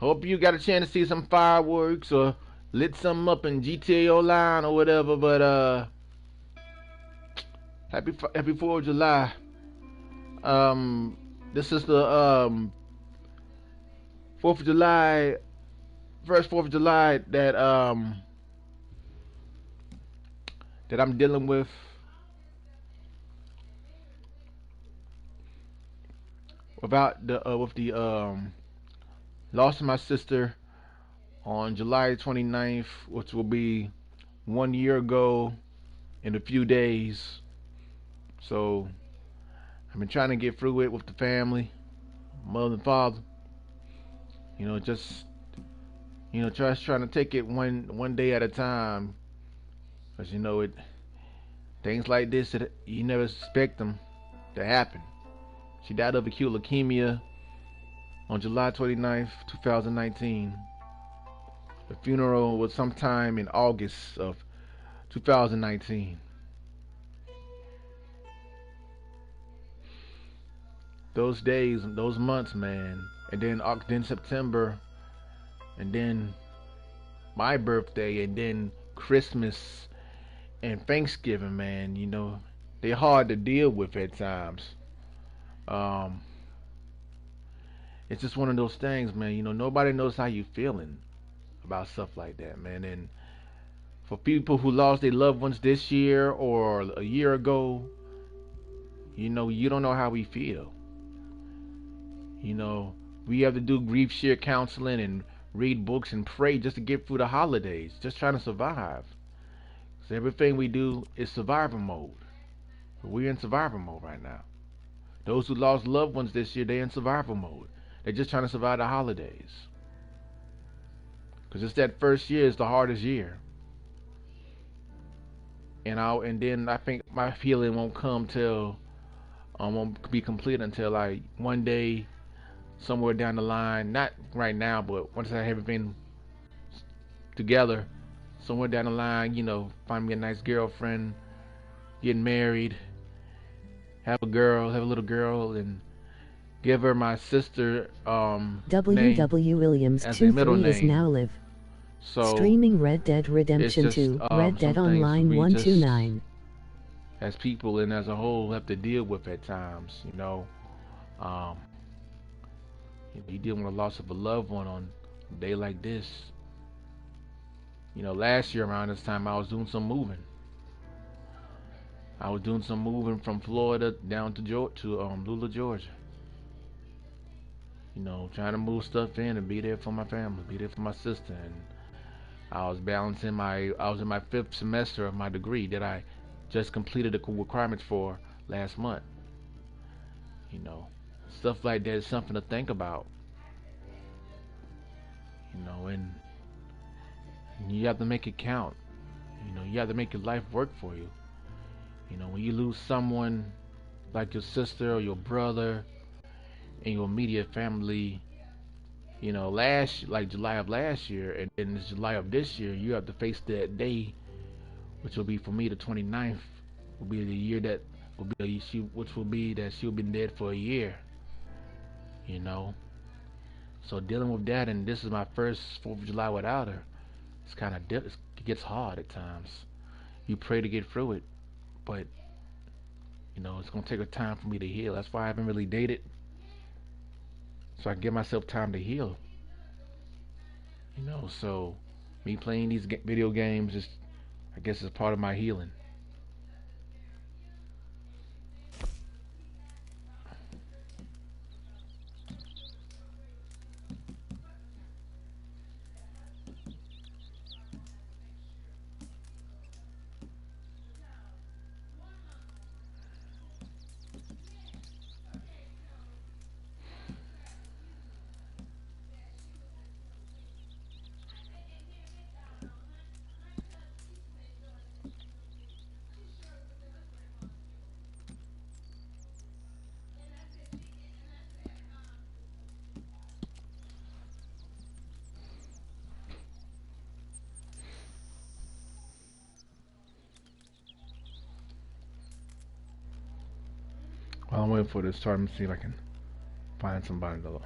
Hope you got a chance to see some fireworks or lit something up in GTA Online or whatever. But happy 4th of July. Um, this is the 4th of July, first 4th of July that I'm dealing with the loss of my sister on July 29th, which will be 1 year ago in a few days. So I've been trying to get through it with the family, mother and father. Just trying to take it one day at a time. Cause it things like this that you never expect them to happen. She died of acute leukemia on July 29th, 2019. The funeral was sometime in August of 2019. Those days, those months, man, and then September, and then my birthday, and then Christmas and Thanksgiving, man. They're hard to deal with at times. Um, it's just one of those things, man. Nobody knows how you feeling about stuff like that, man. And for people who lost their loved ones this year or a year ago, you don't know how we feel. You know, we have to do grief share counseling and read books and pray just to get through the holidays, just trying to survive. So everything we do is survival mode. We're in survival mode right now. Those who lost loved ones this year, they're in survival mode. They're just trying to survive the holidays. Because it's that first year is the hardest year. And then I think my healing won't come till won't be complete until like one day somewhere down the line, not right now, but once I have everything together, somewhere down the line, find me a nice girlfriend, get married, have a little girl, and give her my sister W. name W. Williams as a middle 23 is name. now live. So Streaming Red Dead it's Redemption just 2, Red Dead some things Online we just 129. as people and as a whole have to deal with at times. Um, you deal with the loss of a loved one on a day like this. Last year around this time I was doing some moving. I was doing some moving from Florida down to Lula, Georgia. Trying to move stuff in and be there for my family, be there for my sister. And I was I was in my 5th semester of my degree that I just completed the requirements for last month. You know, Stuff like that is something to think about. And you have to make it count. You have to make your life work for you. When you lose someone like your sister or your brother in your immediate family, like July of last year and then it's July of this year, you have to face that day, which will be for me the 29th, will be the year that which will be that she'll been dead for a year. You know, so dealing with that, and this is my first 4th of July without her. It gets hard at times. You pray to get through it, but it's gonna take a time for me to heal. That's why I haven't really dated, so I can give myself time to heal. So me playing these video games is, I guess, is part of my healing. While I'm waiting for this to start, let me see if I can find somebody to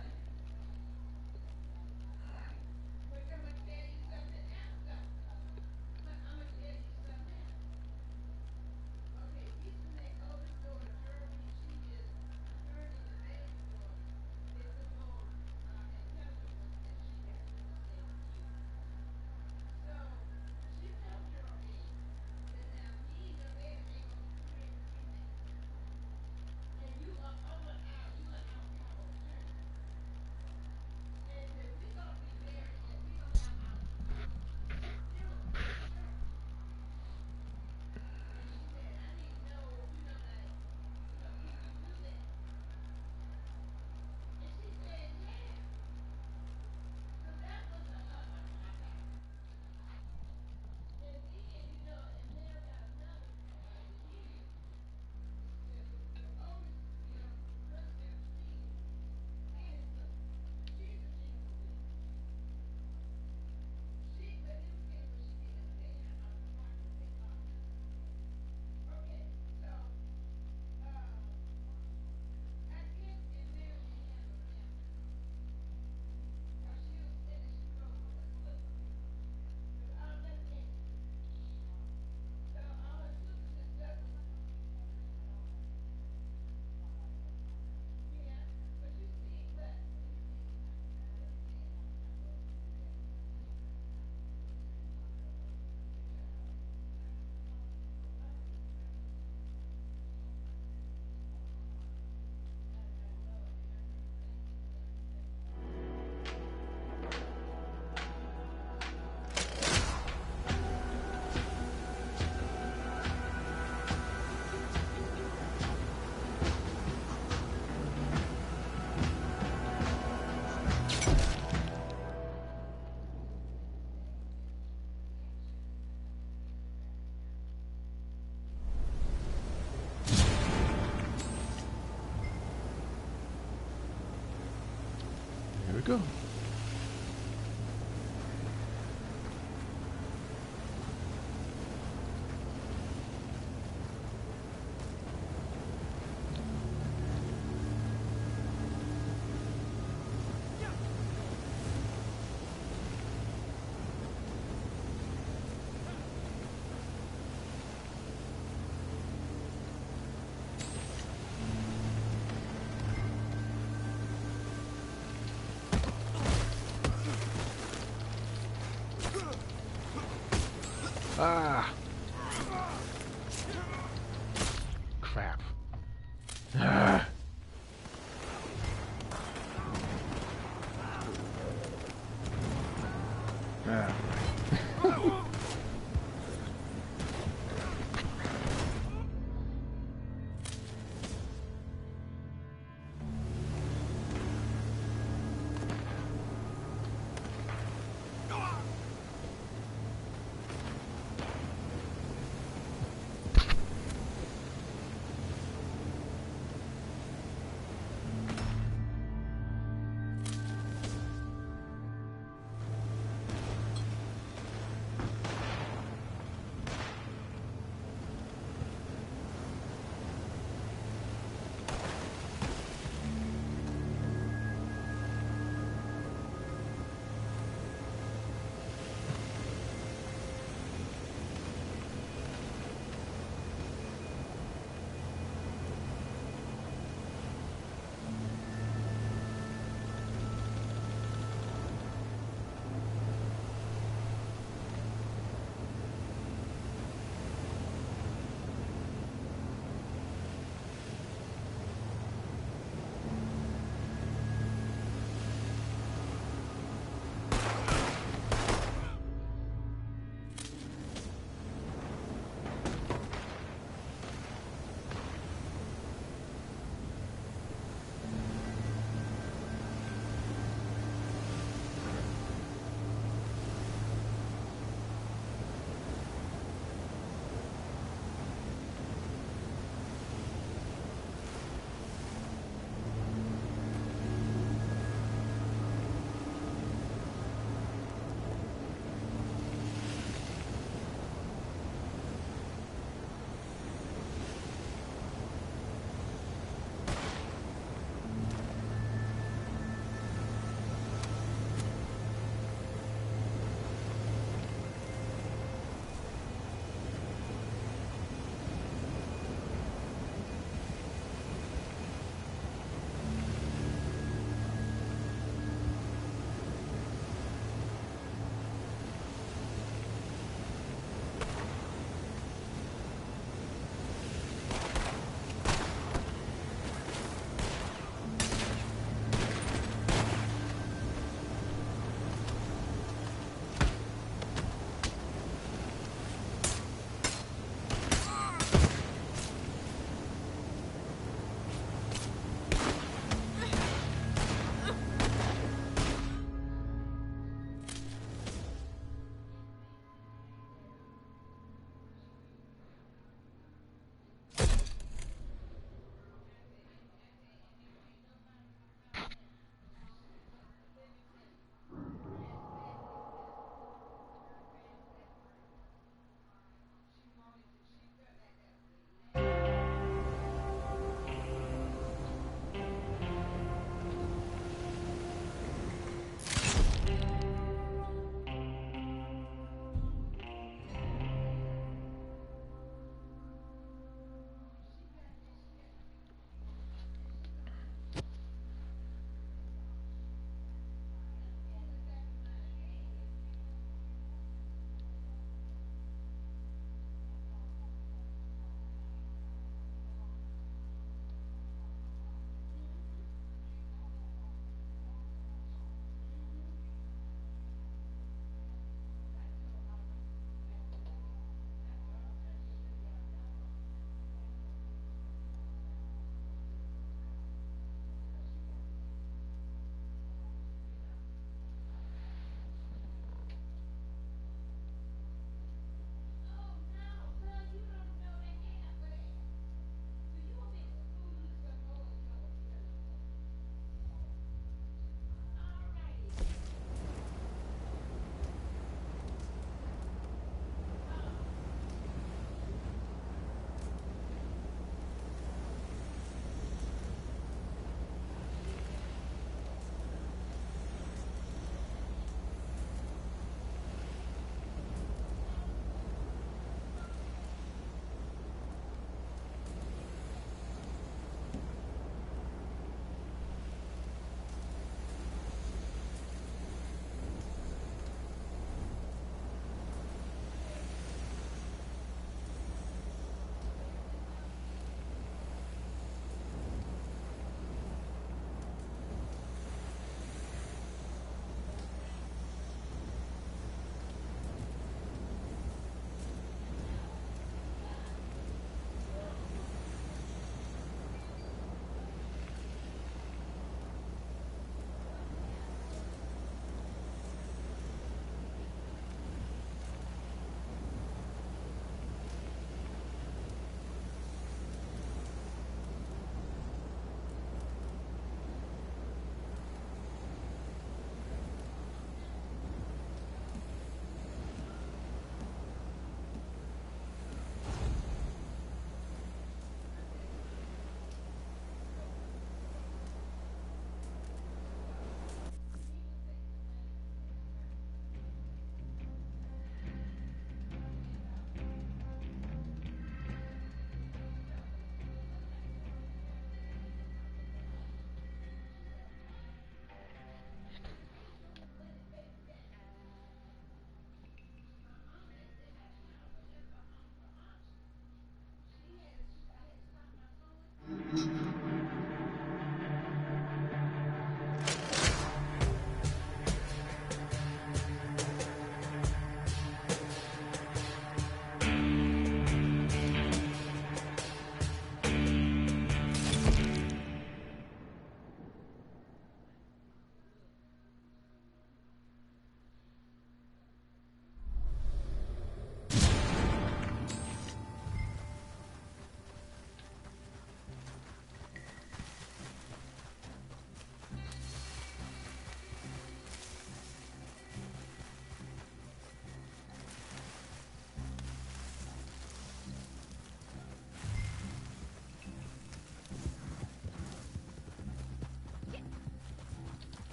it go? Ah, crap. Ah. Ah.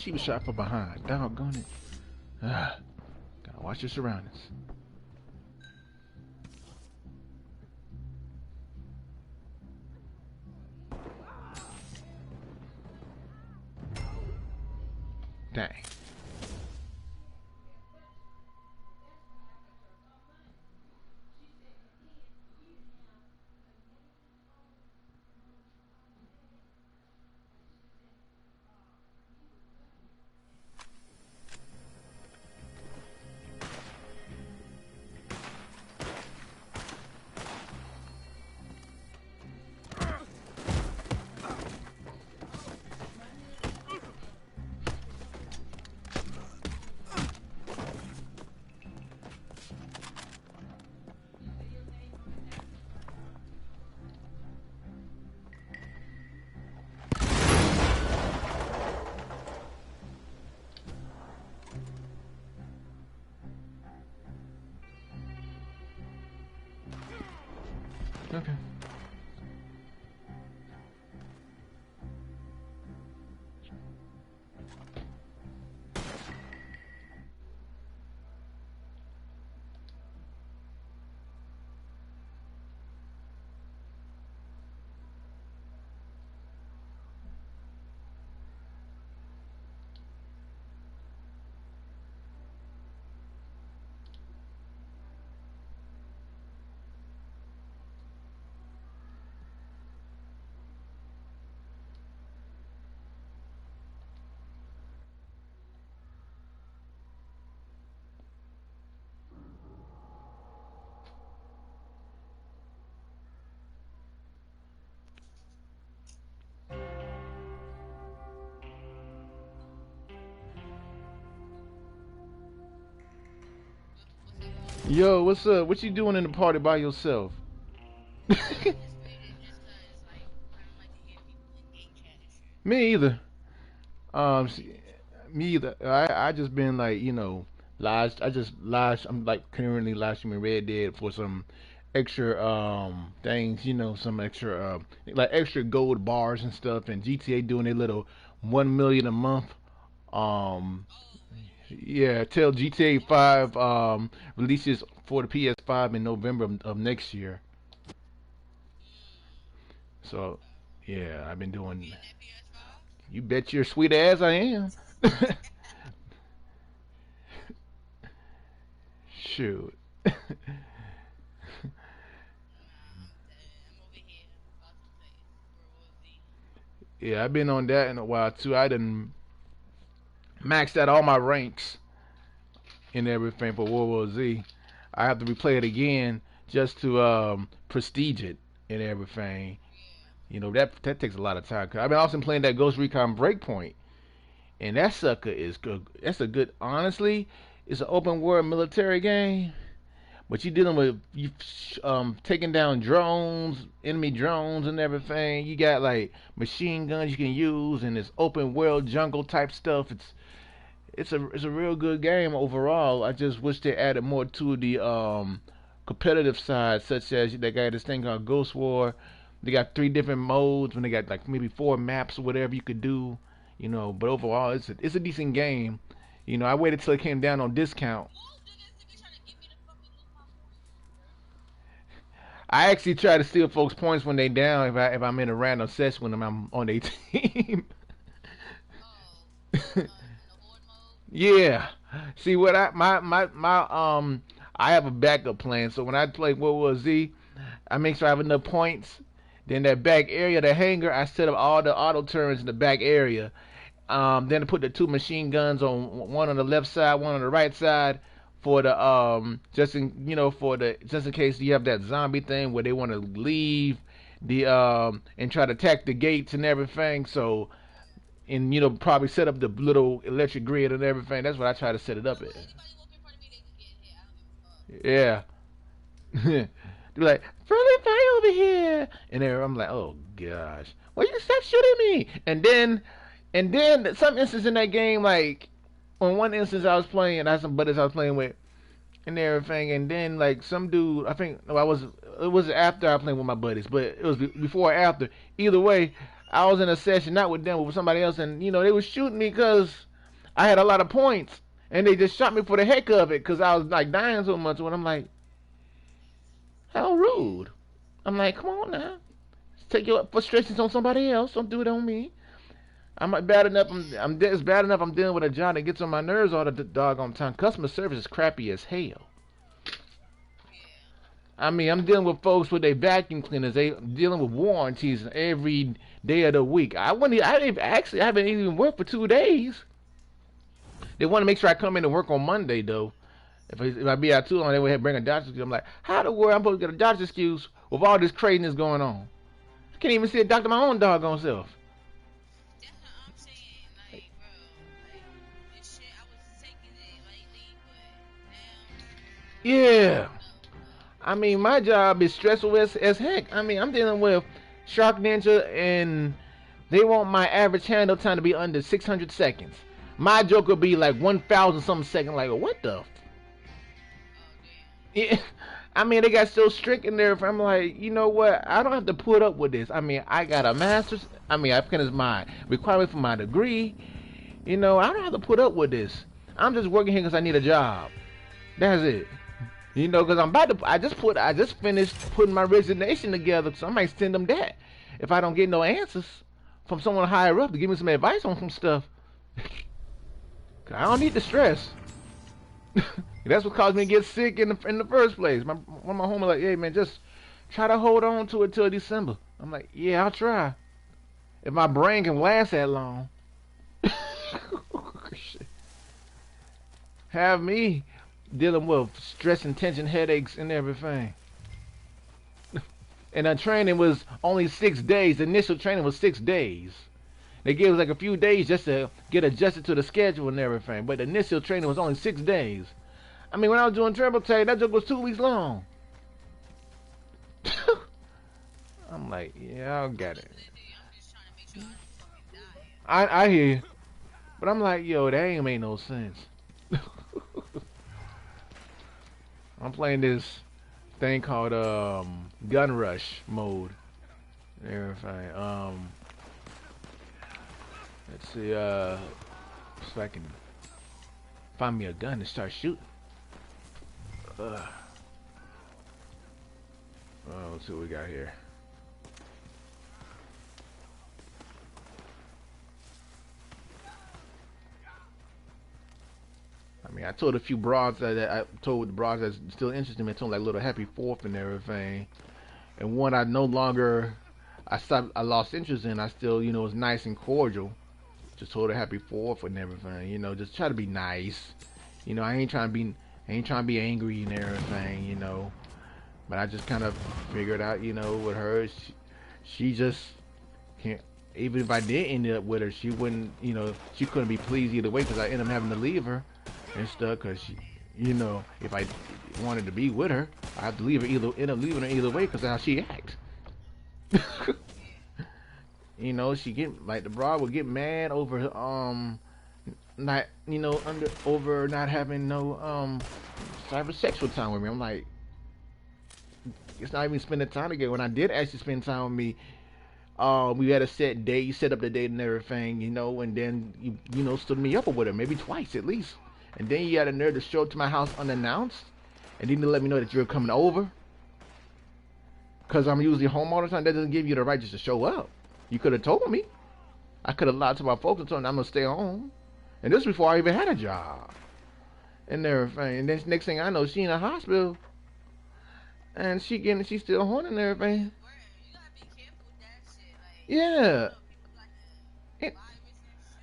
She was shot from behind. Doggone it. Ah, gotta watch your surroundings. Dang. Okay. Yo, what's up? What you doing in the party by yourself? Me either. S- Me either. I just been like lodged. I just lodged. I'm like currently lodged in Red Dead for some extra things. Some extra like extra gold bars and stuff. And GTA doing a little 1 million a month. Um, yeah, till GTA 5 releases for the PS5 in November of next year. So yeah, I've been doing. You bet your sweet ass I am. Shoot. Yeah, I've been on that in a while too. I done maxed out all my ranks and everything for World War Z. I have to replay it again just to prestige it and everything. That takes a lot of time. Cause I've been also playing that Ghost Recon Breakpoint, and that sucker is good. That's a good. Honestly, it's an open world military game. But you dealing with you taking down drones, enemy drones and everything. You got like machine guns you can use and this open world jungle type stuff. It's a real good game overall. I just wish they added more to the competitive side, such as they got this thing called Ghost War. They got 3 different modes when they got like maybe 4 maps or whatever you could do. But overall it's a decent game. I waited till it came down on discount. I actually try to steal folks' points when they down if I'm in a random session when I'm on their team. Yeah. See what I have a backup plan. So when I play World War Z, I make sure I have enough points. Then that back area, the hangar, I set up all the auto turns in the back area. Then I put the 2 machine guns on one on the left side, one on the right side for the just in case you have that zombie thing where they want to leave the and try to attack the gates and everything. So and probably set up the little electric grid and everything. That's what I try to set it up at. Yeah. They're like, friendly fire over here, and then I'm like, oh gosh, why you stop shooting me? And then some instance in that game, like on one instance I was playing, I had some buddies I was playing with and everything, and then like some dude, I think no, I was it was after I played with my buddies, but it was before or after. Either way, I was in a session not with them, but with somebody else, and they was shooting me because I had a lot of points, and they just shot me for the heck of it because I was like dying so much. When I'm like, how rude. I'm like, come on now, take your frustrations on somebody else. Don't do it on me. I'm bad enough. It's bad enough. I'm dealing with a job that gets on my nerves all the doggone time. Customer service is crappy as hell. I mean, I'm dealing with folks with their vacuum cleaners. They dealing with warranties every day of the week. I haven't even worked for 2 days. They want to make sure I come in and work on Monday though. If I be out too long, they would bring a doctor's excuse. I'm like, how the world I'm supposed to get a doctor's excuse with all this craziness going on? I can't even see a doctor my own doggone self. That's what I'm saying, like, bro, like, this shit, I was taking it lately, but now, Yeah. no. I mean, my job is stressful as heck. I mean, I'm dealing with Shark Ninja, and they want my average handle time to be under 600 seconds. My joke would be like 1,000 something seconds. Like, what the? Yeah. I mean, they got so strict in there. I'm like, you know what? I don't have to put up with this. I mean, I got a master's. I mean, I finished my requirement for my degree. You know, I don't have to put up with this. I'm just working here because I need a job. That's it. You know, because I just finished putting my resignation together, so I might send them that if I don't get no answers from someone higher up to give me some advice on some stuff. I don't need the stress. That's what caused me to get sick in the first place. One of my homies like, hey man, just try to hold on to it till December. I'm like, yeah, I'll try. If my brain can last that long. Have me dealing with stress and tension, headaches, and everything. And the training was only 6 days. The initial training was 6 days. They gave us like a few days just to get adjusted to the schedule and everything. But the initial training was only 6 days. I mean, when I was doing Turbo Tag, that joke was 2 weeks long. I'm like, yeah, I'll get it. I'm just trying to make sure I don't fucking die. I hear you. But I'm like, yo, that ain't made no sense. I'm playing this thing called Gun Rush mode. Everything. Let's see, so I can find me a gun and start shooting. Oh, let's see what we got here. I mean, I told a few broads that I told the broads that's still interested in me. I told them like little happy fourth and everything. And one I no longer, I lost interest in. I still, you know, was nice and cordial. Just told her happy fourth and everything. You know, just try to be nice. You know, I ain't trying to be angry and everything. You know, but I just kind of figured out, you know, with her, she just can't. Even if I did end up with her, she wouldn't, you know, she couldn't be pleased either way because I ended up having to leave her and stuff. Because she, you know, if I wanted to be with her, I have to leave her end up leaving her either way because of how she acts. You know, she get like the broad would get mad over not, you know, over not having no cyber sexual time with me. I'm like, it's not even spending time together. When I did actually spend time with me, we had a set date, you set up the date and everything, you know, and then you know, stood me up or whatever, maybe twice at least. And then you had a nerve to show up to my house unannounced and didn't let me know that you were coming over. Cause I'm usually home all the time. That doesn't give you the right just to show up. You could have told me. I could have lied to my folks and told them I'm gonna stay home. And this before I even had a job and everything. And then next thing I know, she in a hospital and she's still haunting and everything. You gotta be careful with that shit. Like, Yeah. people got the It- virus and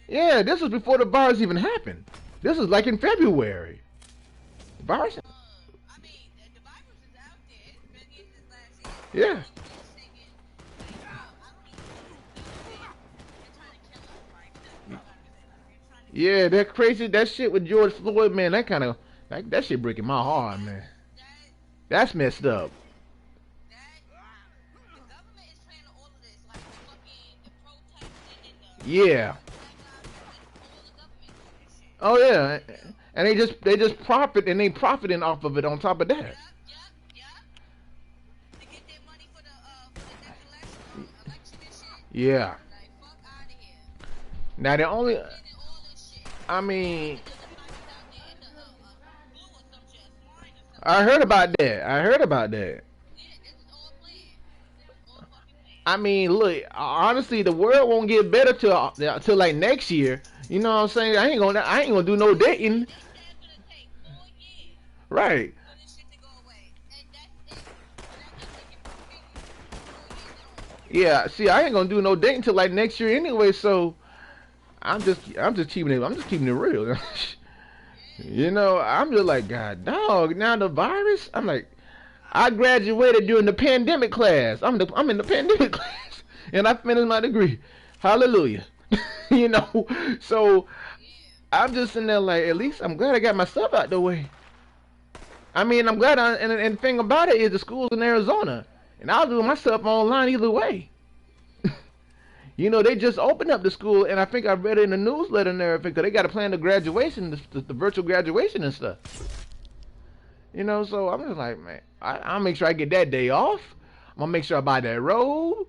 shit. Yeah, this was before the virus even happened. This was like in February. Virus? I mean, the virus is out there. It's been here since last year. Yeah. People just thinking, like, bro, I don't even know it. They're trying to kill us, right? That's what I gotta say. Like, they're trying to kill Yeah, that crazy, that shit with George Floyd, man, that shit breaking my heart, man. That's messed up. the government is planning all of this, like the fucking the protesting and the Yeah. Black Lives Matter, all the government doing this shit. Oh yeah. And they just profit and they profiting off of it on top of that. Yup. To get their money for the next election and shit. Yeah. Like, fuck out of here. Now the only And all this shit. I mean, There's some houses out there in the blue or some shit, Florida or some I shit. heard about that. I heard about that. Yeah, this is all planned. This is all fucking planned. I mean, look, honestly, the world won't get better till like next year. You know what I'm saying? I ain't gonna do no dating. They said it's gonna take 4 years Right. for this shit to go away, and that's it. And I just think it continues from 4 years on. Yeah. See, I ain't gonna do no dating till like next year anyway. So I'm just keeping it real. You know, I'm just like, God, dog. Now the virus. I'm like, I graduated during the pandemic class. I'm in the pandemic class, and I finished my degree. Hallelujah. You know, so I'm just in there like, at least I'm glad I got my stuff out the way. I mean, I'm glad. And the thing about it is, the school's in Arizona, and I'll do my stuff online either way. You know, they just opened up the school, and I think I read it in the newsletter and everything, 'cause they got to plan the graduation, the virtual graduation and stuff. You know, so I'm just like, man, I'll make sure I get that day off. I'm gonna make sure I buy that robe.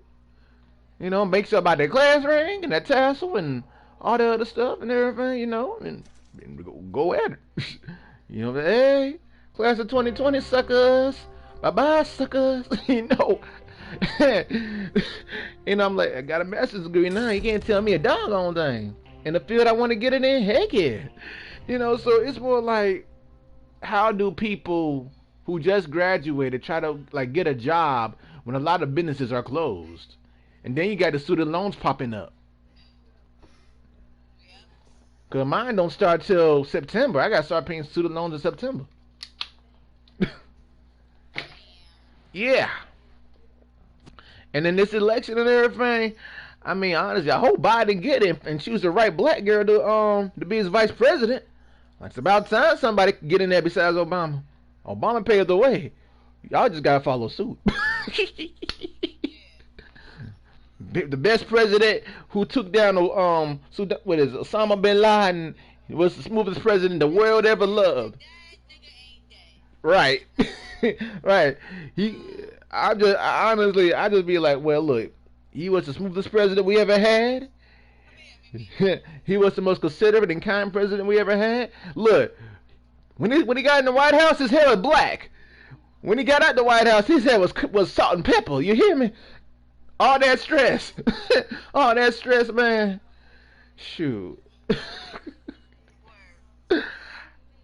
You know, make sure I buy that class ring and that tassel and all the other stuff and everything. You know, and go at it. You know, hey, class of 2020 suckers, bye bye suckers. You know. And I'm like, I got a master's degree now. You can't tell me a doggone thing. In the field I want to get it in, heck yeah. You know, so it's more like, how do people who just graduated try to like get a job when a lot of businesses are closed, and then you got the student loans popping up? Yep. Cause mine don't start till September. I got to start paying student loans in September. Damn. Yeah. And then this election and everything, I mean, honestly, I hope Biden get it and choose the right black girl to be his vice president. It's about time somebody could get in there besides Obama. Obama paved the way. Y'all just gotta follow suit. The best president who took down what is it, Osama bin Laden, was the smoothest president the world ever loved. That nigga ain't dead. Right. Right. I just be like, well, look, he was the smoothest president we ever had. Come here, baby. He was the most considerate and kind president we ever had. Look, when he got in the White House, his hair was black. When he got out the White House, his hair was salt and pepper. You hear me? All that stress, all that stress, man. Shoot. Word.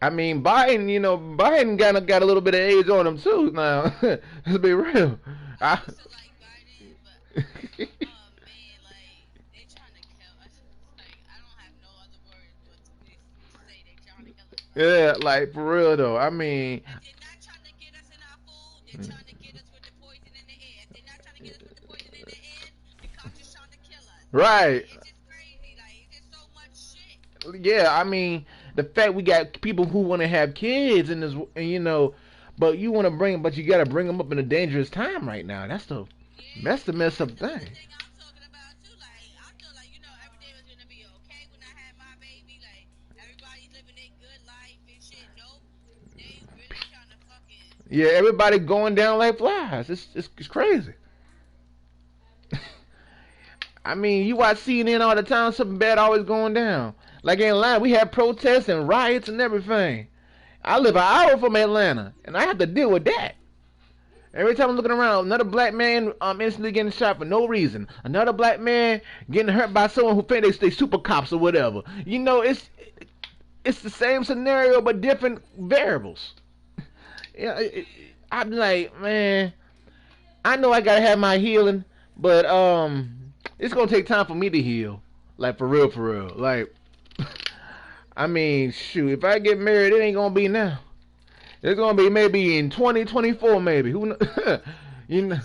I mean, Biden, you know, Biden got a little bit of age on him too. Now, let's be real. I used to like Biden, but oh man, like they trying to kill us. Like I don't have no other words but to say they trying to kill us. Yeah, like for real though. I mean, If they're not trying to get us in our food, they're trying to get us with the poison in the air. If they're not trying to get us with the poison in the air, the cops just trying to kill us. right. It's just crazy. Like it's just so much shit. Yeah, I mean, the fact we got people who want to have kids in this, and you know, but you want to but you got to bring them up in a dangerous time right now. That's the Yeah. messed up That's thing. the thing I'm talking about too. Like I feel like every day was gonna be okay when I had my baby. Like everybody's living their good life and shit. Nope, they really trying to fucking. Yeah, everybody going down like flies. It's crazy. I mean, you watch CNN all the time. Something bad always going down. Like in Atlanta, we have protests and riots and everything. I live an hour from Atlanta, and I have to deal with that. Every time I'm looking around, another black man instantly getting shot for no reason. Another black man getting hurt by someone who think they super cops or whatever. You know, it's the same scenario but different variables. Yeah, I'm like, man, I know I gotta have my healing, but it's gonna take time for me to heal. Like for real. Like, I mean, shoot, if I get married, it ain't gonna be now. It's gonna be maybe in 2024, maybe. Who know? you know,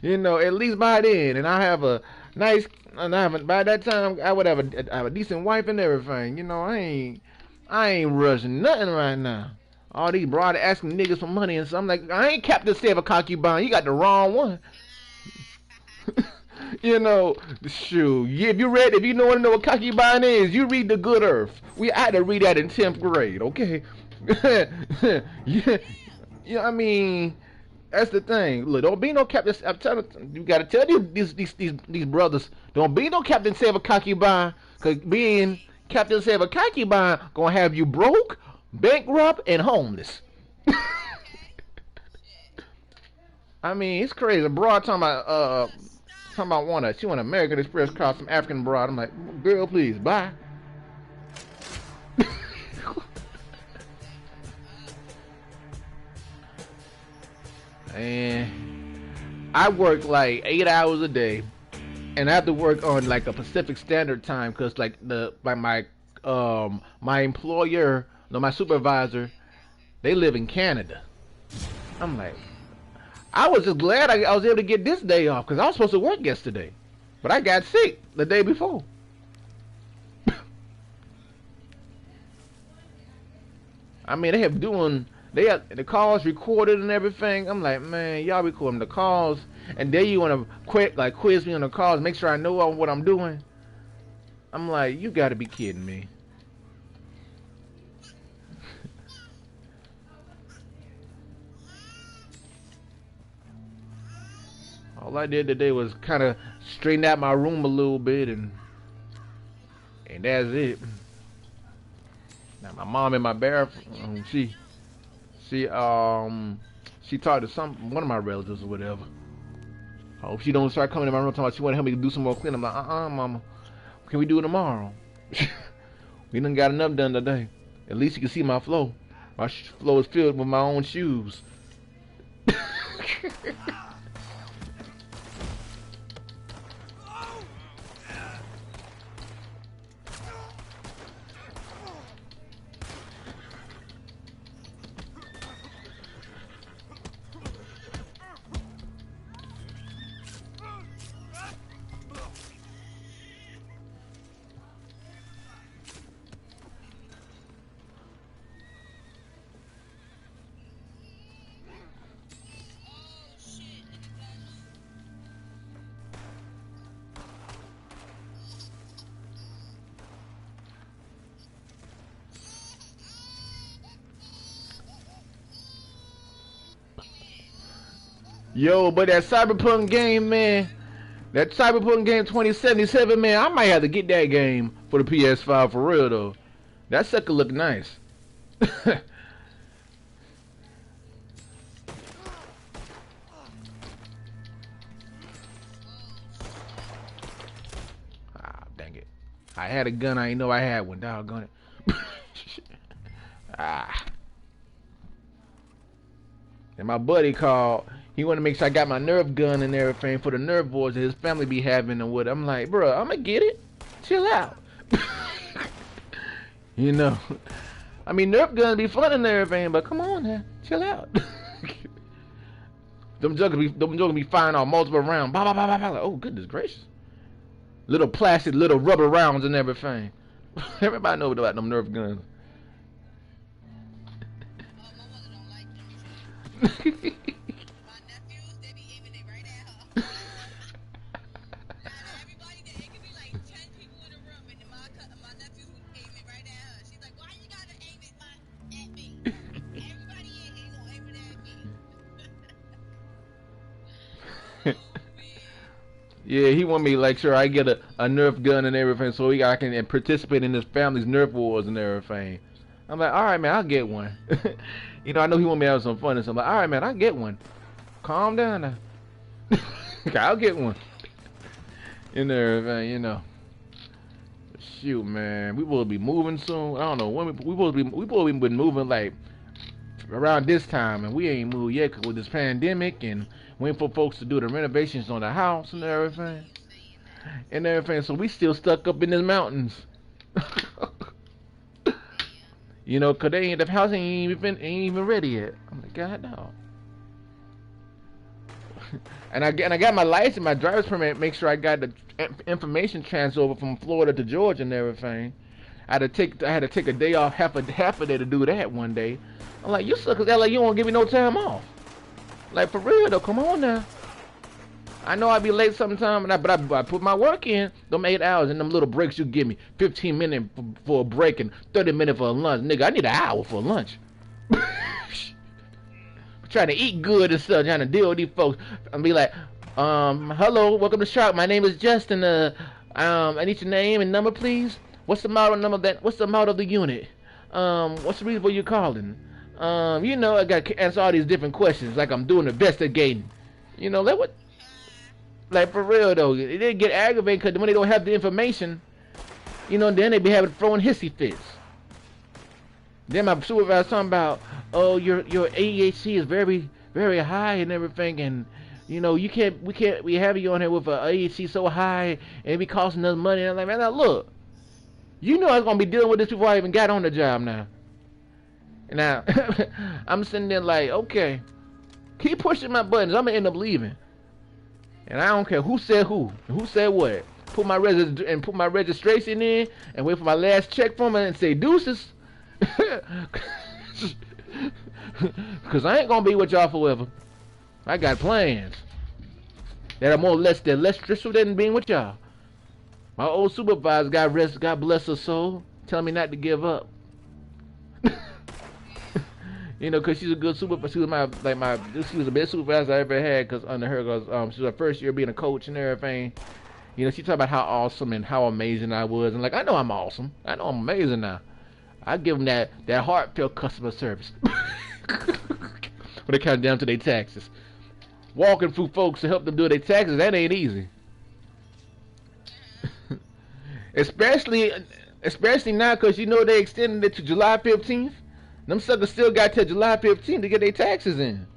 you know, at least by then, and I have a nice. And by that time, I would have a decent wife and everything. You know, I ain't rushing nothing right now. All these broad asking niggas for money and so I'm like, I ain't Captain Save a concubine. You got the wrong one. You know, shoot. Yeah, if you know want to know what concubine is, you read The Good Earth. I had to read that in 10th grade, okay? Yeah, yeah. I mean, that's the thing. Look, don't be no Captain. I'm telling you, got to tell these brothers, don't be no Captain Save a concubine, cause Captain said a concubine gonna have you broke, bankrupt, and homeless. I mean, it's crazy. Broad talking about she want an American Express card, some African broad. I'm like, girl, please, bye. And I work like 8 hours a day, and I have to work on like a Pacific Standard Time because like my employer, no, my supervisor, they live in Canada. I'm like, I was just glad I was able to get this day off because I was supposed to work yesterday, but I got sick the day before. I mean, they have the calls recorded and everything. I'm like, man, y'all recording the calls, and then you want to quiz me on the calls, make sure I know what I'm doing. I'm like, you got to be kidding me. All I did today was kind of straighten out my room a little bit, and that's it. Now my mom in my bathroom, she talked to one of my relatives or whatever. I hope she don't start coming to my room talking about she want to help me do some more cleaning. I'm like, mama, can we do it tomorrow? We done got enough done today. At least you can see my floor. My floor is filled with my own shoes. Yo, but that Cyberpunk game, man, that Cyberpunk game 2077, man, I might have to get that game for the PS5 for real though. That sucker look nice. Ah, dang it. I had a gun, I didn't know I had one, doggone it. Ah. And my buddy called. He wanted to make sure I got my Nerf gun and everything for the Nerf wars that his family be having and what. I'm like, bro, I'm gonna get it. Chill out. You know, I mean, Nerf guns be fun and everything, but come on now, chill out. Them jokers be firing off multiple rounds. Bah, bah, bah, bah, bah. Like, oh goodness gracious. Little plastic, little rubber rounds and everything. Everybody knows about them Nerf guns. Yeah, he want me to like sure I get a Nerf gun and everything so I can participate in his family's Nerf wars and everything. I'm like, alright man, I'll get one. You know, I know he want me to have some fun and so I'm like, alright man, I'll get one. Calm down now. I'll get one. And everything, you know. Shoot man, we will be moving soon. I don't know when we will be moving like around this time and we ain't moved yet 'cause with this pandemic and waiting for folks to do the renovations on the house and everything. So we still stuck up in the mountains. You know, 'cause the house ain't even ready yet. I'm like, God no. And I got my license, my driver's permit, make sure I got the information transfer over from Florida to Georgia and everything. I had to take a day off, half a day to do that one day. I'm like, you suckers act like you won't give me no time off. Like for real though, come on now. I know I'd be late sometime, but I put my work in. Them 8 hours and them little breaks you give me, 15 minutes for a break and 30 minutes for a lunch, nigga. I need an hour for lunch. Trying to eat good and stuff, trying to deal with these folks. And be like, hello, welcome to Shark. My name is Justin. I need your name and number, please. What's the model number that? What's the model of the unit? What's the reason for you calling? I got to answer all these different questions like I'm doing investigating. Let what like for real though. It didn't get aggravated because when they don't have the information, then they be having throwing hissy fits. Then my supervisor talking about, oh, your ADHD is very very high and everything, and we have you on here with a ADHD so high and it be costing us money. And I'm like, man, now look, I was gonna be dealing with this before I even got on the job now. And now I'm sitting there like, okay, keep pushing my buttons. I'm gonna end up leaving, and I don't care who said what. Put my registration in and wait for my last check from it and say deuces. Cause I ain't gonna be with y'all forever. I got plans that are less stressful than being with y'all. My old supervisor, God bless her soul, telling me not to give up. Cause she's a good supervisor. She was the best supervisor I ever had. Cause under her, she was her first year being a coach and everything. She talked about how awesome and how amazing I was, and I know I'm awesome. I know I'm amazing now. I give them that heartfelt customer service when it comes down to their taxes. Walking through folks to help them do their taxes, that ain't easy. especially now, cause they extended it to July 15th. Them suckers still got till July 15th to get their taxes in.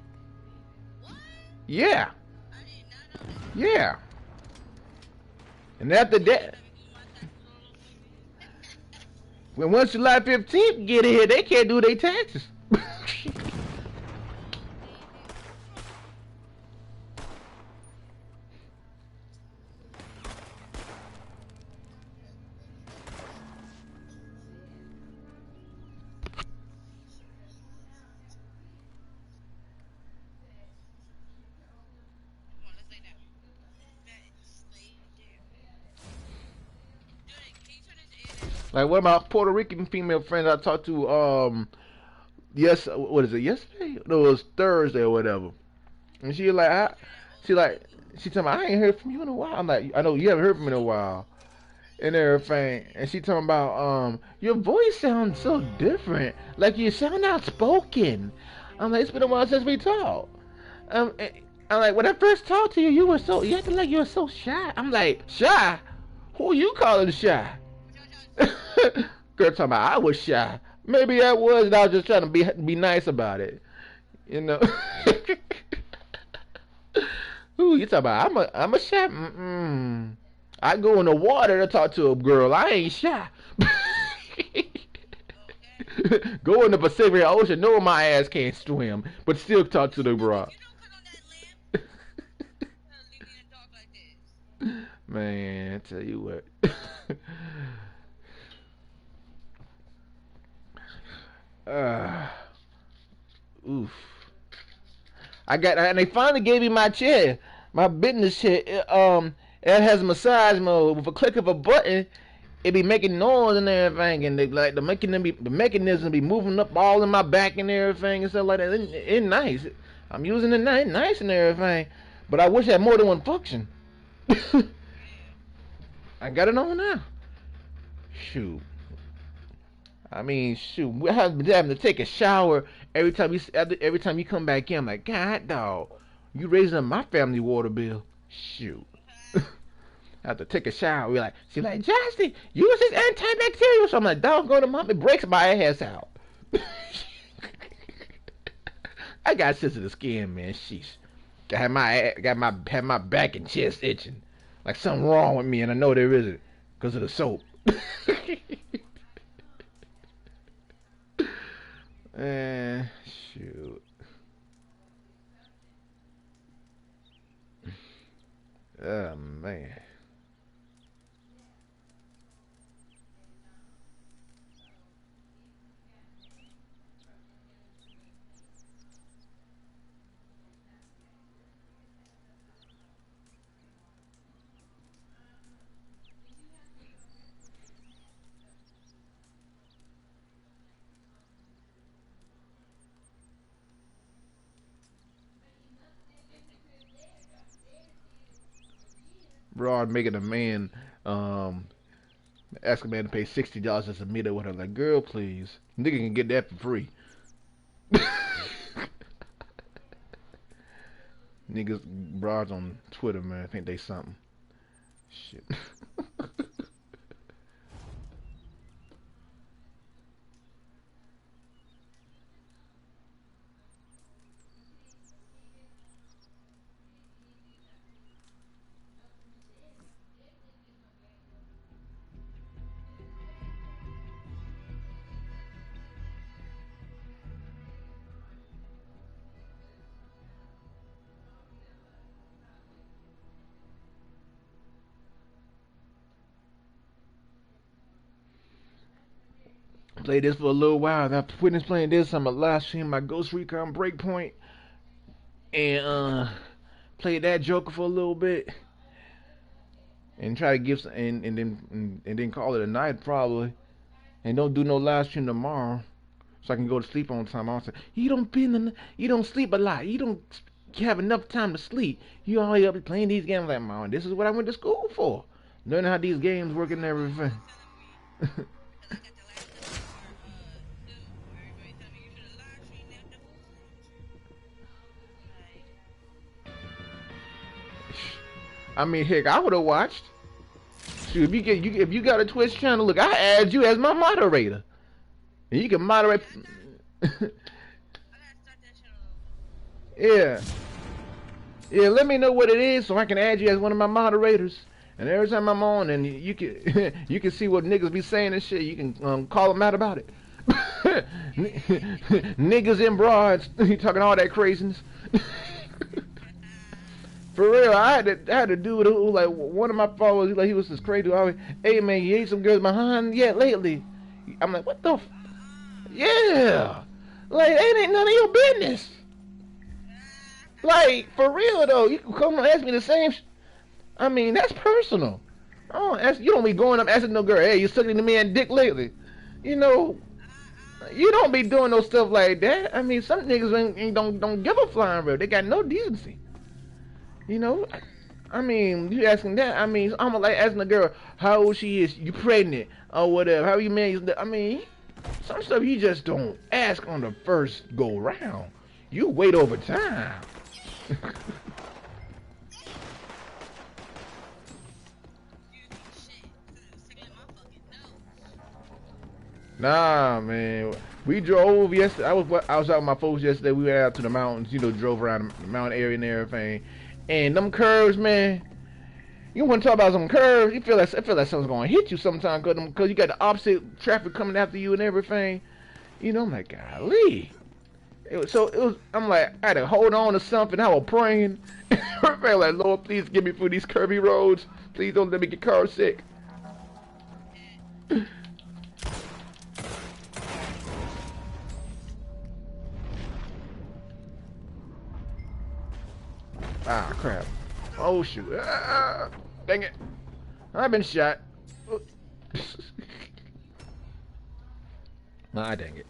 What? Yeah. I did not know that. Yeah. And after that, when once July 15th get here, they can't do their taxes. Like one of my Puerto Rican female friends I talked to, what is it? Yesterday? No, it was Thursday or whatever. And she she told me I ain't heard from you in a while. I'm like, I know you haven't heard from me in a while, and everything. And she talking about, your voice sounds so different. Like you sound outspoken. I'm like, it's been a while since we talked. I'm like, when I first talked to you, you acted like you were so shy. I'm like, shy? Who you calling shy? Girl talking about I was shy. Maybe I was, and I was just trying to be nice about it. Who you talking about? I'm a shy. I go in the water to talk to a girl. I ain't shy. Go in the Pacific Ocean, know my ass can't swim, but still talk to the bra. Man, I tell you what. Oof. And they finally gave me my chair, my business chair. It has massage mode. With a click of a button, it be making noise and everything, and the mechanism be moving up all in my back and everything and stuff like that. It's nice. I'm using it nice and everything, but I wish it had more than one function. I got it on now. Shoot. I mean, shoot. We have been having to take a shower every time you come back in. I'm like, God, dog, you raising up my family water bill. Shoot. I have to take a shower. She's like, Justin, use this antibacterial. So I'm like, doggone it, mom, it breaks my ass out. I got sensitive skin, man. Sheesh. I had my back and chest itching, like something wrong with me, and I know there isn't, because of the soap. Shoot. Oh man. Broad making a man Ask a man to pay $60 just to meet up with her. Like, girl, please. Nigga can get that for free. Niggas, broads on Twitter, man, I think they something. Shit. Played this for a little while. After witness playing this, I'm a live stream my Ghost Recon Breakpoint and played that Joker for a little bit and try to give some, and then call it a night probably and don't do no live stream tomorrow so I can go to sleep on time. I say you don't sleep a lot. You don't have enough time to sleep. You always up playing these games. Like, man, this is what I went to school for. Learning how these games work and everything. I mean, heck, I would have watched. Shoot, if you got a Twitch channel, look, I add you as my moderator, and you can moderate. Yeah, yeah. Let me know what it is so I can add you as one of my moderators. And every time I'm on, and you can you can see what niggas be saying and shit. You can call them out about it. Niggas and broads, you talking all that craziness. For real, I had to do it. Like one of my followers, he was this crazy. Always, hey man, you ate some girls behind yet lately? I'm like, what the? Yeah, like it ain't none of your business. Like for real though, you can come and ask me the same. I mean, that's personal. Oh, you don't be going up asking no girl, hey, you sucking the man dick lately? You know, you don't be doing no stuff like that. I mean, some niggas don't give a flying real. They got no decency. You know, I mean, you asking that. I mean, I'm like asking a girl how old she is, you pregnant or whatever. How you married? I mean, some stuff you just don't ask on the first go round. You wait over time. Nah, man. We drove yesterday. I was out with my folks yesterday. We went out to the mountains. You know, drove around the mountain area and everything. And them curves, man. You want to talk about some curves? You feel like something's gonna hit you sometime because you got the opposite traffic coming after you and everything. You know, I'm like, golly. I'm like, I had to hold on to something. I was praying. I felt like, Lord, please get me through these curvy roads. Please don't let me get car sick. Ah, crap. Oh, shoot. Ah, dang it. I've been shot. Ah, dang it.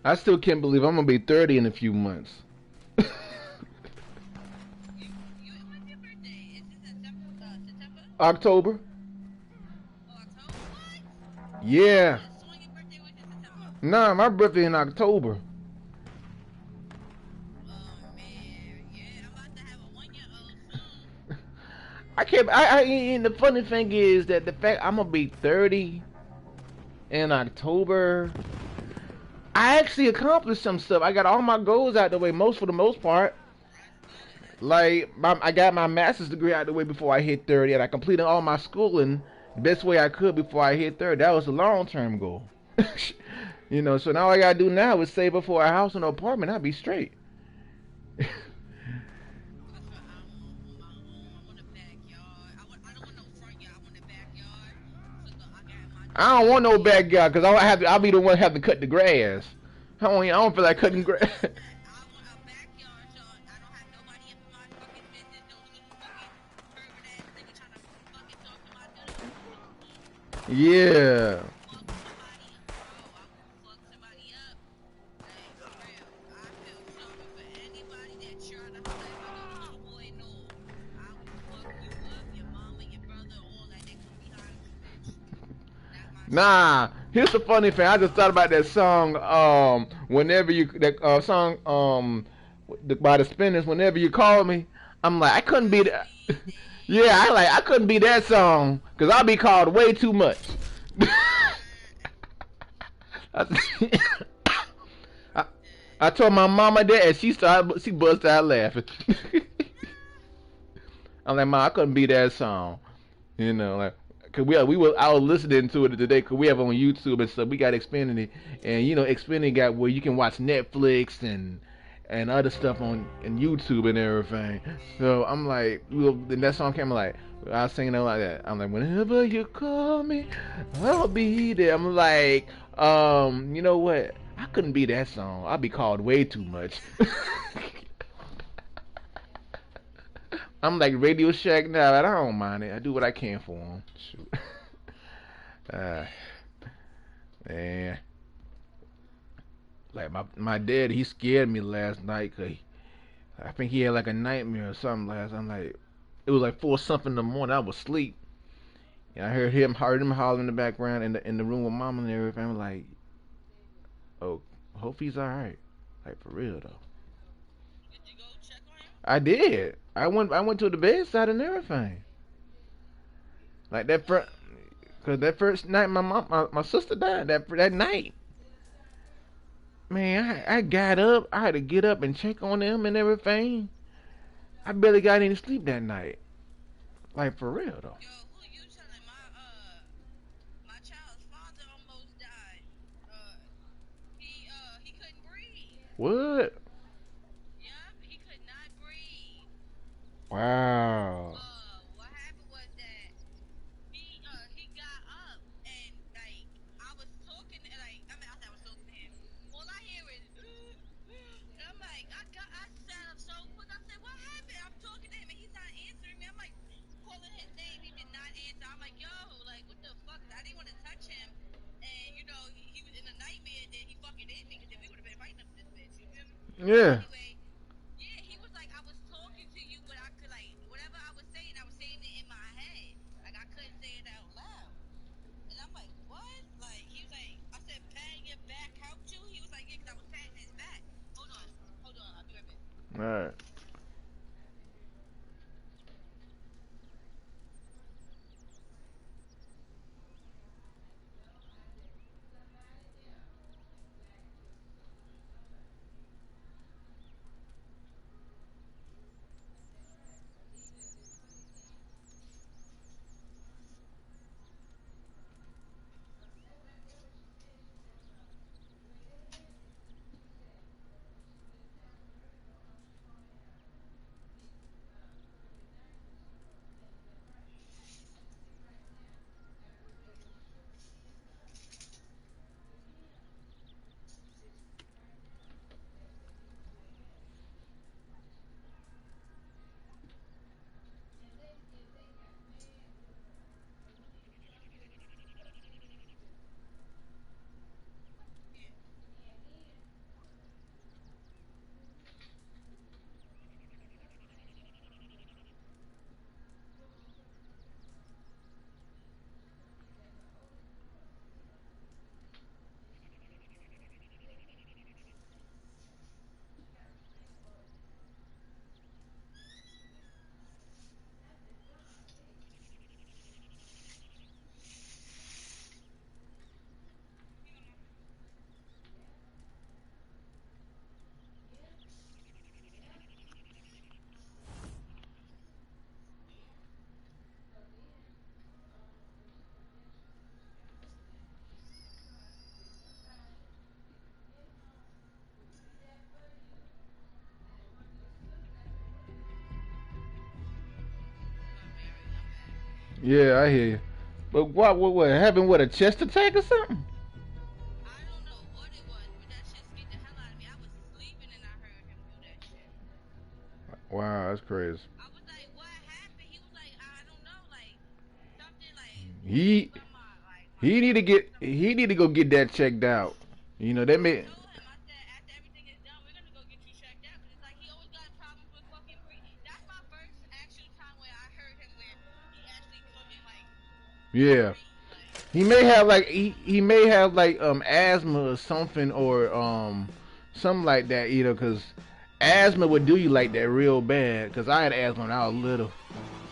I still can't believe I'm gonna be 30 in a few months. When's your birthday? Is it September? October? Or October? What? I Yeah. could have sworn your birthday was in September. Nah, my birthday in October. Oh man, yeah, I'm about to have a 1 year old soon. I can't. And the funny thing is that the fact I'm gonna be 30 in October, I actually accomplished some stuff. I got all my goals out the way, most for the most part. That's good. Like I got my master's degree out the way before I hit 30, and I completed all my schooling the best way I could before I hit 30. That was a long term goal. You know, so now all I gotta do now is save up for a house and an apartment. I'll be straight. That's what I want on my own. I want a backyard. I don't want no front yard. I want a backyard. So I got my I don't want no tree. backyard because I'll be the one have to cut the grass. I don't feel like cutting grass. I want a backyard so I don't have nobody up in my fucking business. No little fucking pervert ass nigga trying to fucking talk to my dude. Yeah. Fuck somebody up, bro. I will fuck somebody up. Like, for real. I feel sorry for anybody that try to holler at my little boy. No. I will fuck you up, your mama, your brother, all that. They come behind this bitch. Not my shit. Nah. Here's the funny thing. I just thought about that song. Whenever you that song by the Spinners. Whenever you call me, I'm like I couldn't be that. Yeah, I couldn't be that song because I'll be called way too much. I, I, I told my mama that, and she busted out laughing. I'm like, Ma, I couldn't be that song. You know, like, cause I was listening to it today, cause we have it on YouTube and stuff. We got Xfinity, and you know, Xfinity got where you can watch Netflix and other stuff on YouTube and everything. So I'm like, then that song came, I'm like, I was singing it like that. I'm like, whenever you call me, I'll be there. I'm like, you know what? I couldn't be that song. I'll be called way too much. I'm like Radio Shack now, but I don't mind it. I do what I can for them. Shoot. uh, man, like my dad, he scared me last night. Cause I think he had like a nightmare or something last. I'm like, it was like 4 something in the morning. I was asleep, and I heard him hollering in the background in the room with mama and everything. I'm like, oh, hope he's all right. Like for real though. Did you go check on him? I did. I went to the bedside and everything. Like that first, cause that first night my sister died. That night, man, I got up. I had to get up and check on them and everything. I barely got any sleep that night. Like for real though. Yo, who you telling? My child's father almost died. He couldn't breathe. What? Yup, he could not breathe. Wow. What happened was that he got up and like I was talking like I was talking to him. All I hear is and I'm like I sat up so quick. I said, what happened? I'm talking to him and he's not answering me. I'm like calling his name. He did not answer. I'm like, yo, like what the fuck? I didn't want to touch him. And you know he was in a nightmare. Then he fucking hit me because then we would have been fighting up this bitch. You feel me? Yeah. Anyway. Yeah, he was like, I was talking to you, but I could like whatever I was saying it in my head. Like I couldn't say it out loud. And I'm like, what? Like he was like, I said, patting your back helped you. He was like, yeah, 'cause I was patting his back. Hold on, I'll be right back. All right. Yeah, I hear you. But what happened with a chest attack or something? I don't know what it was, but that shit scared the hell out of me. I was sleeping and I heard him do that shit. Wow, that's crazy. I was like, what happened? He was like, I don't know, like something like He from my stomach or something. he need to go get that checked out. You know, they I may told him, I said, after everything is done, we're gonna go get you checked out. Cause it's like he always got problems with fucking breathing. That's my first actual time where I heard him where he actually couldn't like yeah. breathe. Like, He may have like asthma or something or something like that, you know, cuz asthma would do you like that real bad cuz I had asthma when I was little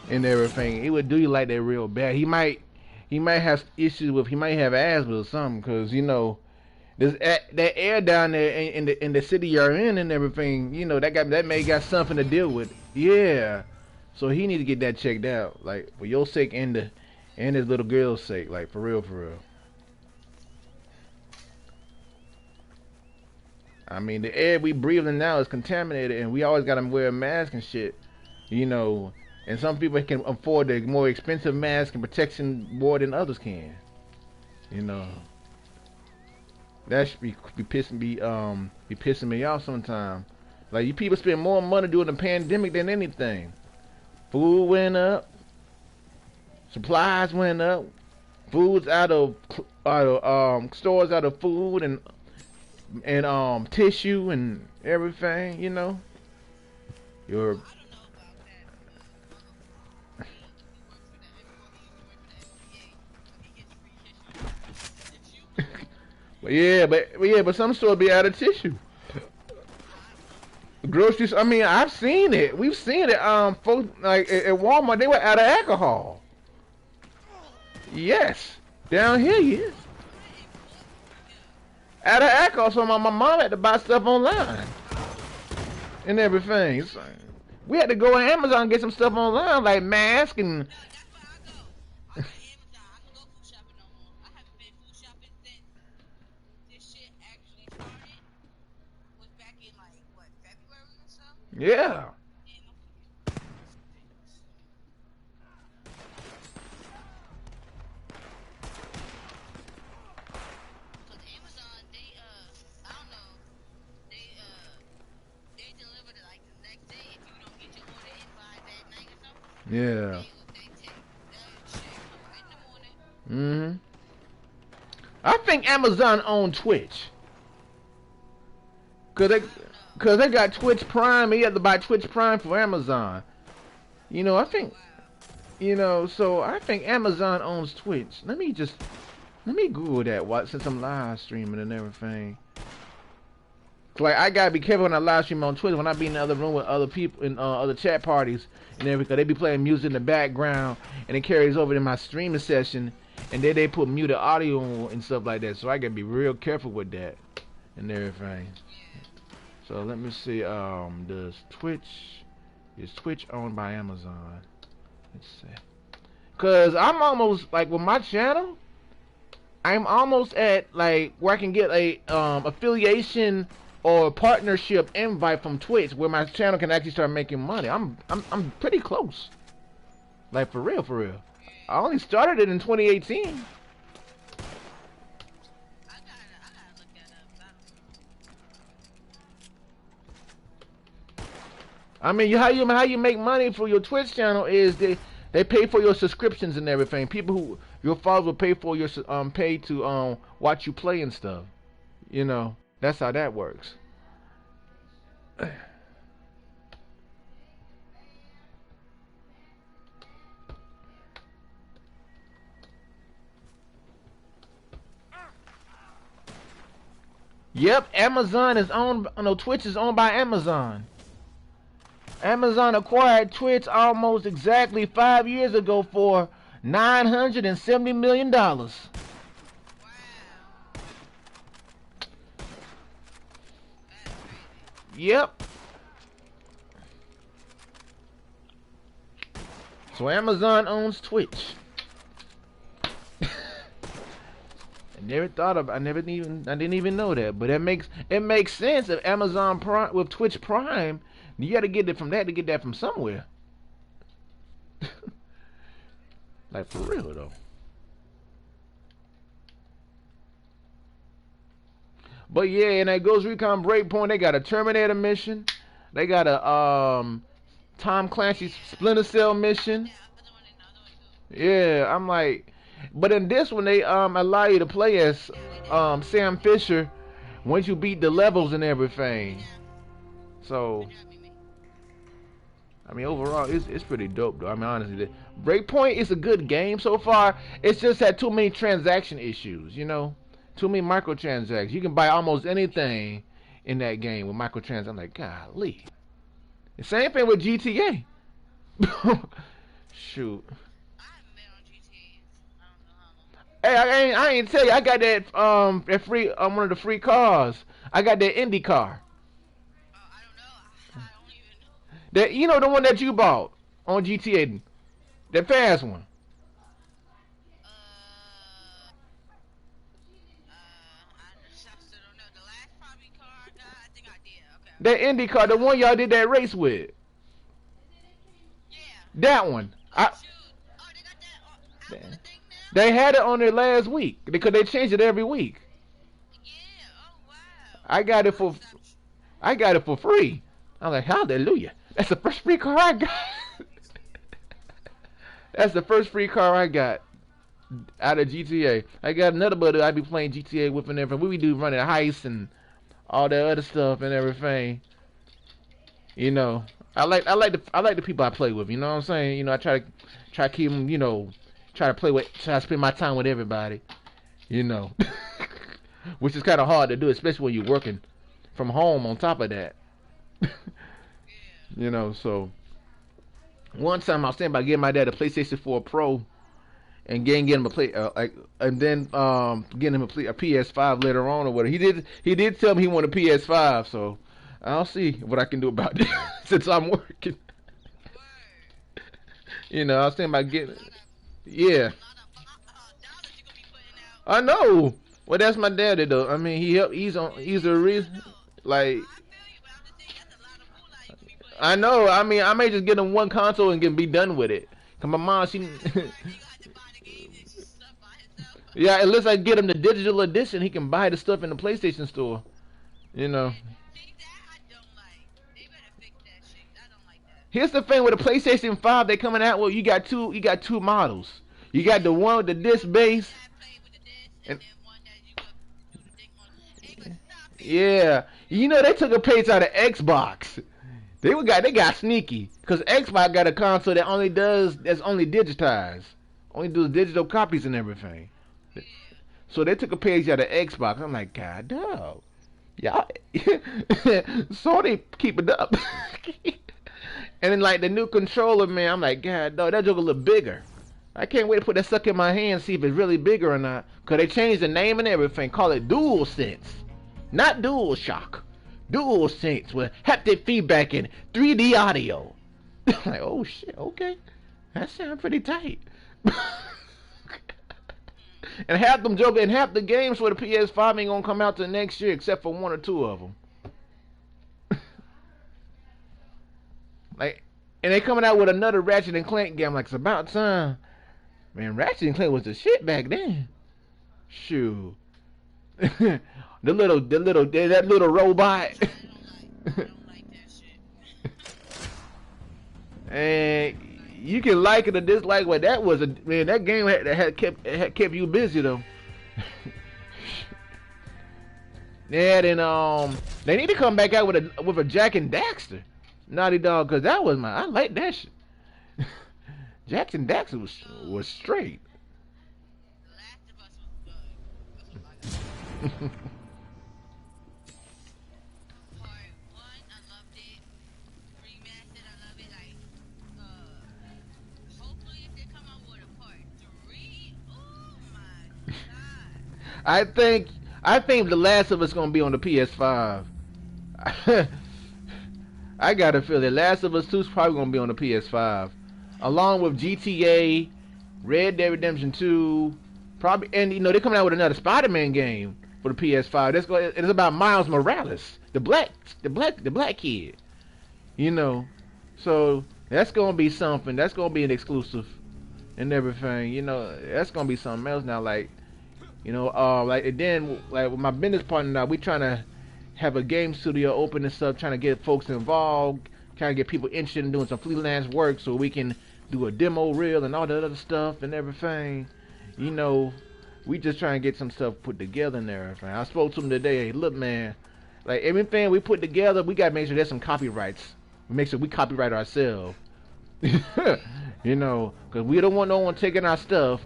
and everything. It would do you like that real bad. He might have issues with he might have asthma or something cuz you know there's that air down there in the city you're in and everything, you know, that may got something to deal with. Yeah. So he need to get that checked out like for your sake and his little girl's sake, like for real, for real. I mean, the air we breathing now is contaminated, and we always gotta wear a mask and shit, you know. And some people can afford the more expensive mask and protection more than others can, you know. That should be pissing me off sometimes. Like you people spend more money during the pandemic than anything. Food went up, supplies went up, foods out of stores out of food and tissue and everything, you know. Your I don't know about that. My uncle, he works for the he used to work for the FDA, so he gets free tissue. but some stores be out of tissue. I don't know. Groceries, I mean, I've seen it. We've seen it. Folks like at Walmart, they were out of alcohol. Yes, down here, yes, out of alcohol. So my mom had to buy stuff online and everything. So we had to go on Amazon and get some stuff online, like masks and No, that's where I go. I got Amazon. I don't go food shopping no more. I haven't been food shopping since this shit actually started. Was back in like what February or so. yeah. Damn, cause Amazon, I don't know, they deliver it like the next day if you don't get your order in by that night or something. Yeah. They take that shit come right in the morning. hmm I think Amazon owned Twitch. Cause they, I don't know. cause they got Twitch Prime. And you have to buy Twitch Prime for Amazon. You know, I Oh think, wow. you know, so I think Amazon owns Twitch. Let me Google that. What since I'm live streaming and everything. Like I gotta be careful when I live stream on Twitter. When I be in the other room with other people in other chat parties and everything, they be playing music in the background, and it carries over to my streaming session, and then they put muted audio and stuff like that. So I gotta be real careful with that and everything. Yeah. So let me see. Is Twitch owned by Amazon? Let's see. Cause I'm almost like with my channel, I'm almost at like where I can get a affiliation or partnership invite from Twitch where my channel can actually start making money. I'm pretty close. Like for real, for real. I only started it in 2018. I gotta look that up. I mean, how you make money for your Twitch channel is they pay for your subscriptions and everything. People who your followers will pay for your pay to watch you play and stuff. You know, that's how that works. Yep, Amazon is owned. No, Twitch is owned by Amazon. Amazon acquired Twitch almost exactly 5 years ago for $970 million. Wow. That's crazy. Yep. So Amazon owns Twitch. I didn't even know that, but it makes sense. If Amazon Prime with Twitch Prime, you got to get it from that to get that from somewhere. Like for real though. But yeah, in that Ghost Recon Breakpoint, they got a Terminator mission. They got a Tom Clancy Splinter Cell mission. Yeah, I was doing it. I was doing it too. Yeah, I'm like, but in this one they allow you to play as Yeah, we did. Sam Fisher once you beat the levels and everything. Yeah, So good job, Mimi. I mean overall it's pretty dope though. I mean honestly, Breakpoint is a good game so far. It's just had too many transaction issues, you know, too many microtransactions. You can buy almost anything in that game with microtransactions. I'm like, golly. The same thing with GTA. Shoot. I haven't been on GTA. I don't know how long. Hey, I ain't tell you. I got that free one of the free cars. I got that Indy car. I don't know. I don't even know. That you know the one that you bought on GTA, that fast one. I still don't know. The last probably car I got, I think I did. Okay, That okay. Indy car, the one y'all did that race with. Yeah. That one. Oh, shoot. Oh, they got that out on the thing now? They had it on there last week because they change it every week. Yeah. Oh, wow. I got it for I got it for free. I'm like, hallelujah. That's the first free car I got. That's the first free car I got out of GTA. I got another buddy I be playing GTA with and everything. We do running heists and all that other stuff and everything. You know, I like the people I play with. You know what I'm saying? You know, I try to keep them. You know, try to spend my time with everybody. You know, which is kind of hard to do, especially when you're working from home. On top of that, Yeah. you know. So one time I was thinking about getting my dad a PlayStation 4 Pro and getting him a and then getting him a PS5 later on or whatever. He did tell me he wanted a PS5, so I'll see what I can do about it since I'm working. Word. You know, I was thinking about getting. A lot of Yeah, dollars you're gonna be putting out. I know. Well, that's my daddy though. I mean, he's a reason. Like I feel you, but I'm just saying that's a lot of moolah you gonna be putting I out. know. I mean, I may just get him one console and be done with it. Cause my mom, she. Right, he gonna have to buy the games and stuff by himself. Yeah, unless I get him the digital edition, he can buy the stuff in the PlayStation store. You know. See, that I don't like. They better fix that shit. I don't like that. Here's the thing with the PlayStation 5, they coming out with you got two models. You got the one with the disc base, That play with the disc and and then one that you could do the thing on. Hey, but stop it. yeah, you know they took a page out of Xbox. They got sneaky because Xbox got a console that's only digitized, only does digital copies and everything. Yeah. So they took a page out of Xbox. I'm like, God, dog, y'all, Sony keep it up. And then like the new controller, man, I'm like, God, dog, that joke a little bigger. I can't wait to put that sucker in my hand and see if it's really bigger or not. Cause they changed the name and everything. Call it DualSense, not DualShock. DualSense with haptic feedback and 3D audio. Like, oh shit, okay, that sounds pretty tight. And half the games for the PS5 ain't gonna come out till next year, except for one or two of them. Like, and they coming out with another Ratchet and Clank game. Like, it's about time. Man, Ratchet and Clank was the shit back then. Shoo. That little robot. I don't like that shit. And you can like it or dislike, but that was that game had kept you busy though. Yeah, then they need to come back out with a Jack and Daxter, Naughty Dog, cause I like that shit. Jack and Daxter was straight. The Last of Us was good. Part 1, I loved it. Remastered, I love it. Like, hopefully if they come out with a part 3, oh my god. I think The Last of Us gonna be on the PS5. I got a feeling Last of Us 2 is probably gonna be on the PS5, along with GTA, Red Dead Redemption 2, probably, and you know they're coming out with another Spider-Man game for the PS5. It's about Miles Morales, the black kid. You know, so that's gonna be something. That's gonna be an exclusive and everything. You know, that's gonna be something else now. Like, you know, like and then like with my business partner now, we trying to have a game studio open and stuff, trying to get folks involved, trying to get people interested in doing some freelance work so we can do a demo reel and all that other stuff and everything. You know, we just trying to get some stuff put together and everything. I spoke to him today. Hey, look, man, like everything we put together, we gotta make sure there's some copyrights. We make sure we copyright ourselves. You know, because we don't want no one taking our stuff,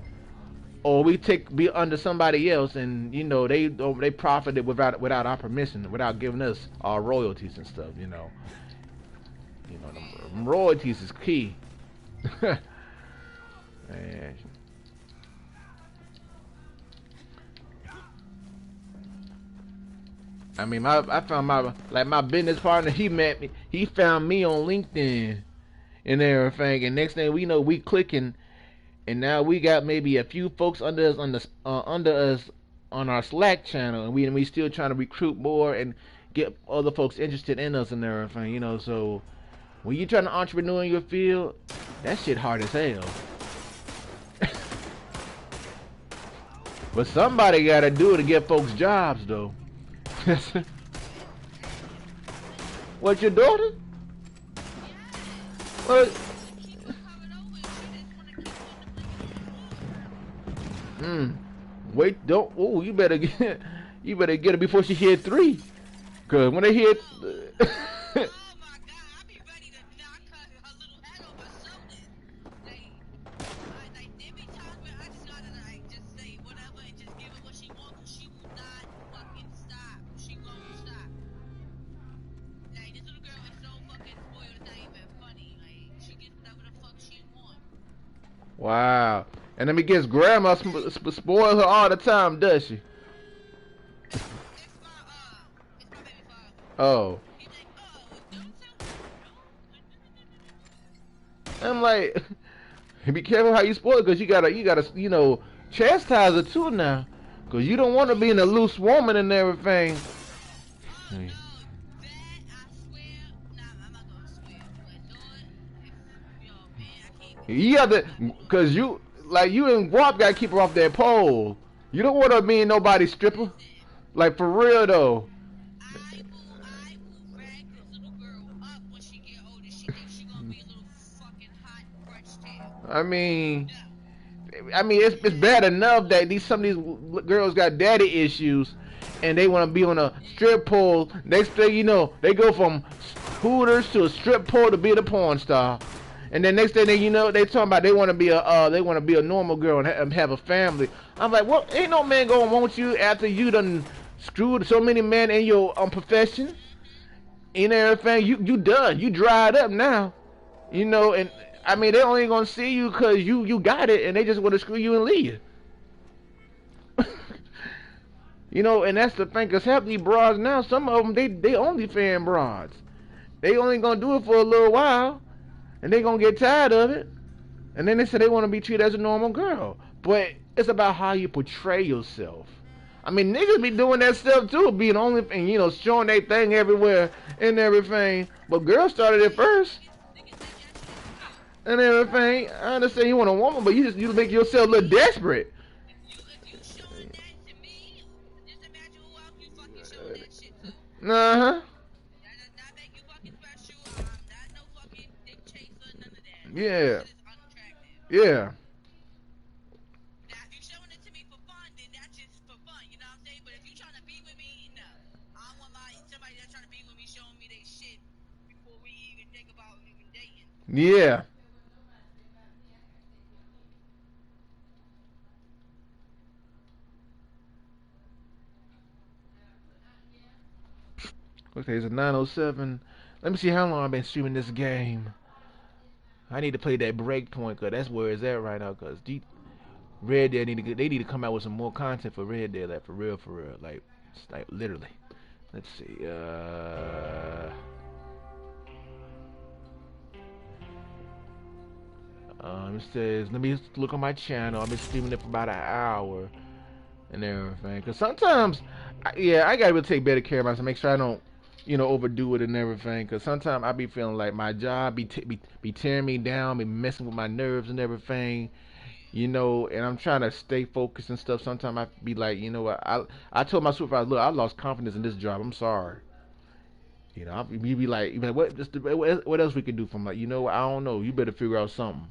or we be under somebody else, and you know they profited without our permission, without giving us our royalties and stuff. You know, them royalties is key. Man. I mean, I found my business partner. He found me on LinkedIn and everything, and next thing we know, we clicking, and now we got maybe a few folks under us on our Slack channel, and we still trying to recruit more and get other folks interested in us and everything. You know, so when you trying to entrepreneur in your field, that shit hard as hell. But somebody gotta do it to get folks jobs, though. What, your daughter? What? Wait, don't. Oh, you better get it before she hit 3. Cause when they hit. Wow. And let me guess, grandma spoil her all the time, does she? Oh. I'm like, be careful how you spoil it, cause you gotta, you know, chastise her too now, cause you don't want to be in a loose woman and everything. You have to, cause you and Guap gotta keep her off that pole. You don't want her being nobody's stripper, like for real though. I mean, it's bad enough that some of these girls got daddy issues, and they want to be on a strip pole. Next thing you know, they go from Hooters to a strip pole to be a porn star. And then next thing you know, they talking about they want to be a normal girl and have a family. I'm like, well, ain't no man gonna want you after you done screwed so many men in your profession, in everything. You done, you dried up now, you know. And I mean, they only gonna see you cause you got it, and they just want to screw you and leave you. You know, and that's the thing, cause half these broads now, some of them they only fan broads. They only gonna do it for a little while. And they gonna get tired of it, and then they say they want to be treated as a normal girl. But it's about how you portray yourself. I mean, niggas be doing that stuff too, being only, and you know, showing their thing everywhere and everything. But girls started it first, and everything. I understand you want a woman, but you make yourself look desperate. Uh-huh. Yeah. Yeah. Now, if you're showing it to me for fun, then that's just for fun, you know what I'm saying? But if you're trying to be with me, no. I don't want somebody that's trying to be with me showing me their shit before we even think about even dating. Yeah. Okay, it's a 9:07. Let me see how long I've been streaming this game. I need to play that breakpoint, cause that's where it's at right now. Cause Red Dead they need to come out with some more content for Red Dead, like for real, like literally. Let's see. It says, let me look on my channel. I've been streaming it for about an hour and everything. Cause sometimes, I gotta really take better care of myself. Make sure I don't, you know, overdo it and everything. Cause sometimes I be feeling like my job be tearing me down, be messing with my nerves and everything. you know, and I'm trying to stay focused and stuff. Sometimes I be like, you know what, I told my supervisor, look, I lost confidence in this job. I'm sorry. You know, you be like, what else we could do from like, you know, I don't know. You better figure out something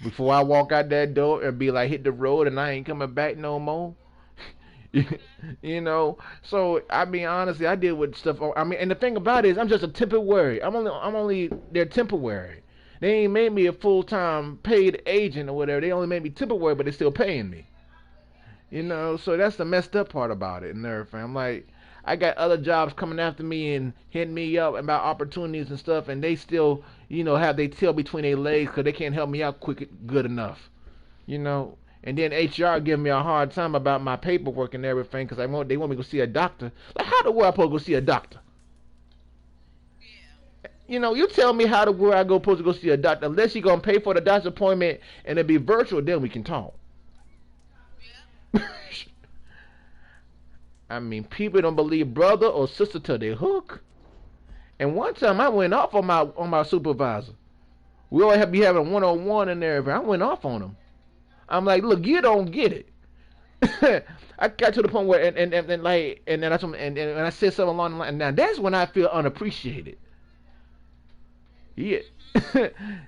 before I walk out that door and be like, hit the road and I ain't coming back no more. You know, so I mean, honestly, I deal with stuff. I mean, and the thing about it is, I'm just a temporary. I'm only they're temporary. They ain't made me a full time paid agent or whatever. They only made me temporary, but they still paying me. You know, so that's the messed up part about it and everything. I'm like, I got other jobs coming after me and hitting me up about opportunities and stuff, and they still, you know, have their tail between their legs because they can't help me out quick good enough. You know, and then HR giving me a hard time about my paperwork and everything because they want me to go see a doctor. Like, how the world I supposed to go see a doctor? You know, you tell me how the world I go supposed to go see a doctor unless you gonna pay for the doctor's appointment and it be virtual. Then we can talk. I mean, people don't believe brother or sister till they hook. And one time I went off on my supervisor. We always be having 1-on-1 and everything. I went off on him. I'm like, look, you don't get it. I got to the point where and like and then and I said something along the line. Now that's when I feel unappreciated. Yeah.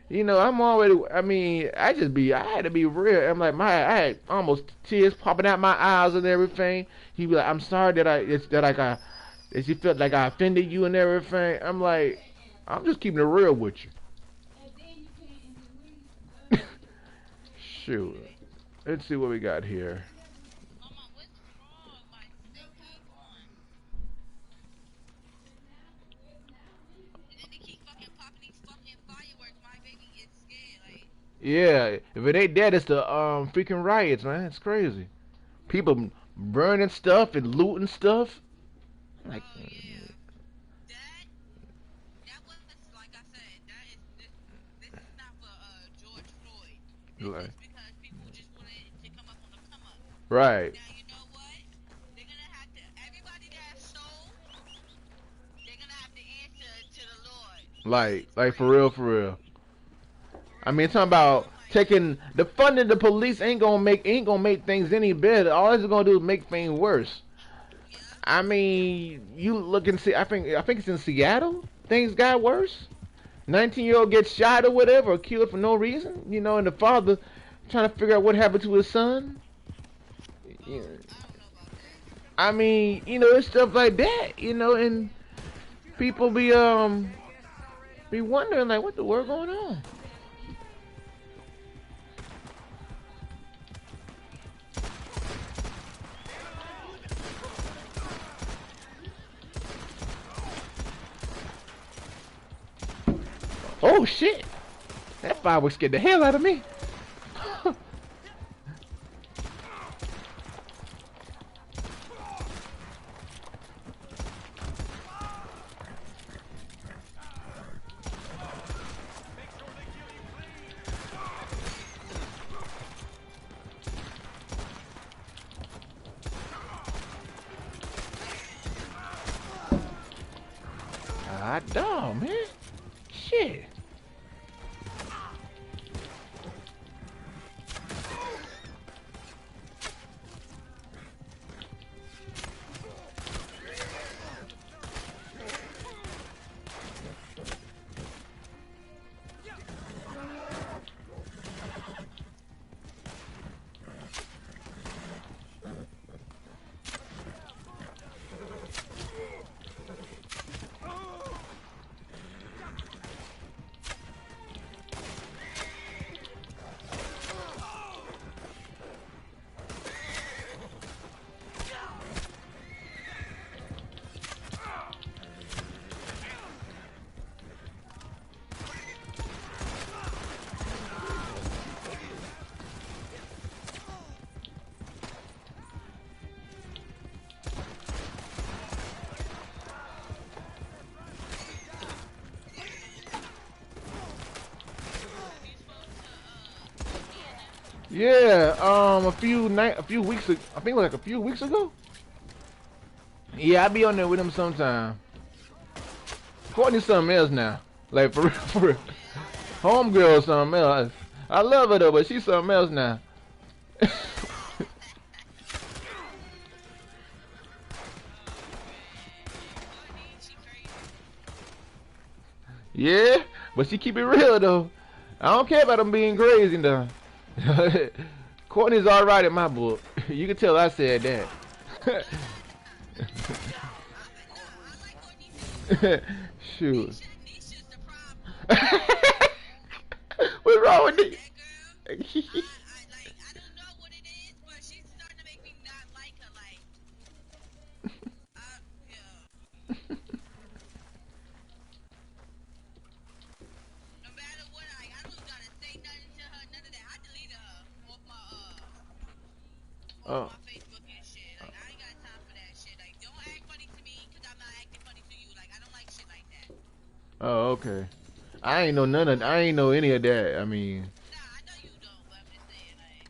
You know, I'm already. I mean, I had to be real. I'm like, I had almost tears popping out my eyes and everything. He be like, I'm sorry that you felt like I offended you and everything. I'm like, I'm just keeping it real with you. Shoot. Let's see what we got here. Mama, what's wrong? My thing keep on. And then they keep fucking popping these fucking fireworks. My baby gets scared. Like, Yeah, if it ain't that, it's the freaking riots, man. It's crazy. People burning stuff and looting stuff. Like, oh yeah. That that was like I said. This is not for George Floyd. This like is because people just wanted to come up on the come up. right, Now you know what? They're gonna have to. Everybody that stole, they're gonna have to answer to the Lord. This is like for real, crazy. for real. For I real, mean, for talking real. about I'm like, taking the funding the police ain't gonna make things any better. All it's gonna do is make things worse. yeah, I mean, you look and see. I think it's in Seattle. Things got worse. 19-year-old gets shot or whatever, or killed for no reason. You know, and the father trying to figure out what happened to his son. Yeah. I don't know about that. I mean, you know, it's stuff like that. You know, and people be wondering like, what the world going on? Oh shit! That firework scared the hell out of me. God damn, man. Shit. You supposed to Indiana? Yeah, a few weeks ago, I think like a few weeks ago. Yeah, I be on there with him sometime. Courtney's something else now. Like for real, for real. Yeah. Homegirl something else. I love her though, but she's something else now. Yeah, but she keep it real though. I don't care about them being crazy though. Courtney's alright in my book. You can tell I said that. Shoot. What's wrong with it? I don't know what it is, but she's starting to make me not like her. Yeah. No matter what, I don't gotta say nothing to her, none of that. I deleted her off Oh, my Facebook and shit. Like, I ain't got time for that shit. Like, don't act funny to me, cause I'm not acting funny to you. Like, I don't like shit like that. oh, okay. I ain't know any of that. I mean, Nah, I know you don't, but I'm just saying, like,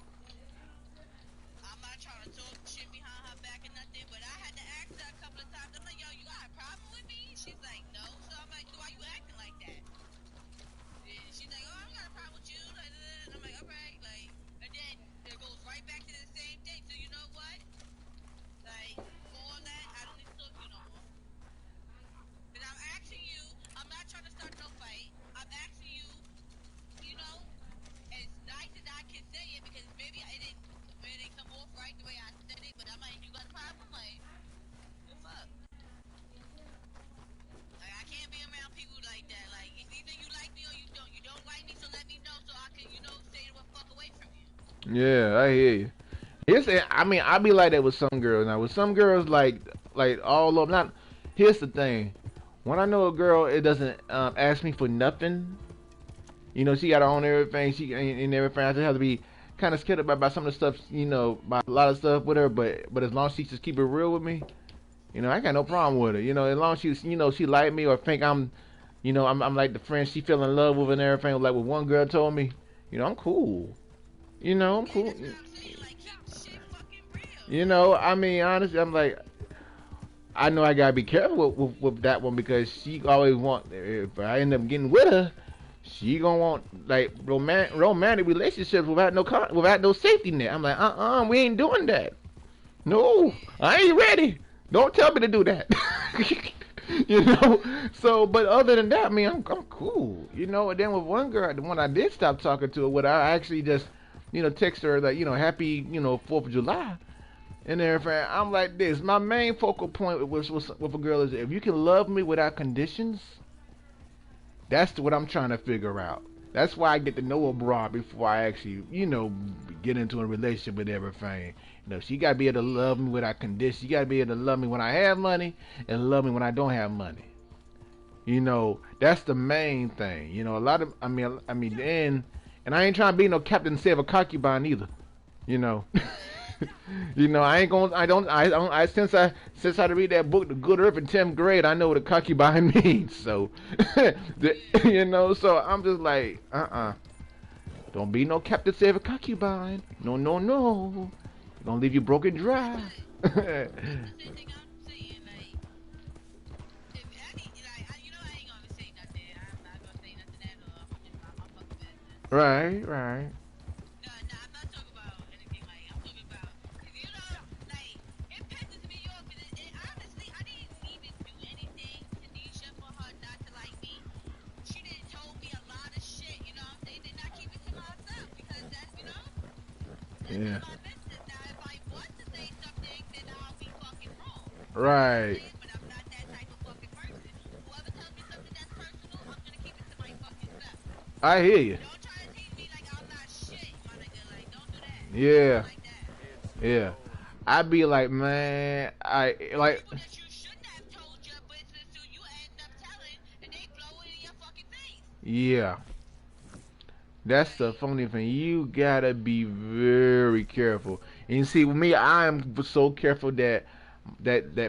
I'm not trying to talk shit behind her back or nothing, but I had to ask her a couple of times. I'm like, yo, you got a problem with me? She's like, no. So I'm like, why you acting like that? And she's like, oh, I don't got a problem with you. Like, and I'm like, all right, like, and then it goes right back to the same thing. So you know what? Like, for all that, I don't need to talk to you no more. Because I'm asking you, I'm not trying to start no fight. I'm asking you, you know, as nice as I can say it, because maybe it didn't come off right the way I said it, but I'm like, you got a problem? Like, the fuck? Like, I can't be around people like that. Like, it's either you like me or you don't. You don't like me, so let me know so I can, stay the fuck away from you. yeah, I hear you. I mean, I be like that with some girls. Now, with some girls, like all of not. Here's the thing: when I know a girl, it doesn't ask me for nothing. You know, she got her own everything. She and everything. I just have to be kind of scared about some of the stuff. You know, about a lot of stuff with her. But as long as she just keep it real with me, you know, I got no problem with her. You know, as long as she like me or think I'm like the friend she fell in love with and everything. Like what one girl told me, I'm cool. I'm Yeah, cool. that's what I'm saying. Like, keep shit fucking real. I mean, honestly, I'm like, I know I gotta be careful with that one because she always want. If I end up getting with her, she gonna want like romantic relationships without no safety net. I'm like, we ain't doing that. No, I ain't ready. Don't tell me to do that. So, but other than that, I mean, I'm cool. And then with one girl, the one I did stop talking to, what I actually just, text her like, happy, 4th of July and everything. I'm like this. My main focal point with a girl is if you can love me without conditions, that's what I'm trying to figure out. That's why I get to know a broad before I actually, get into a relationship with everything. She gotta be able to love me without conditions. She gotta be able to love me when I have money and love me when I don't have money. That's the main thing. A lot of, and I ain't trying to be no Captain Save a concubine either. You know. I ain't gonna. I since I read that book, The Good Earth in 10th grade, I know what a concubine means. So, so I'm just like, don't be no Captain Save a concubine. No, no, no. Gonna leave you broken dry. That's the thing I'm saying. Like, if any, like, I ain't gonna say nothing. I'm not gonna say nothing at all. I'm just mind my fucking business. Right, right. No, I'm not talking about anything like. I'm talking about, like, it pisses me off. It honestly, I didn't even do anything to Nisha for her not to like me. She didn't told me a lot of shit. You know what I'm saying? Did not keep it to myself because that's that's Yeah. none of my business. Now, if I was to say something, then I'll be fucking wrong. You know what I'm Right. saying? But I'm not that type of fucking person. Whoever tells me something that's personal, I'm gonna keep it to my fucking self. I hear you. Don't try to teach me like I'm not shit, my nigga. Like, don't do that. Yeah. Like that. Yeah. I'd be like, man, I like. People that you shouldn't have told your business to, you end up telling, and they blow it in your fucking face. Yeah. That's the funny thing. You gotta be very careful. And you see, with me, I am so careful that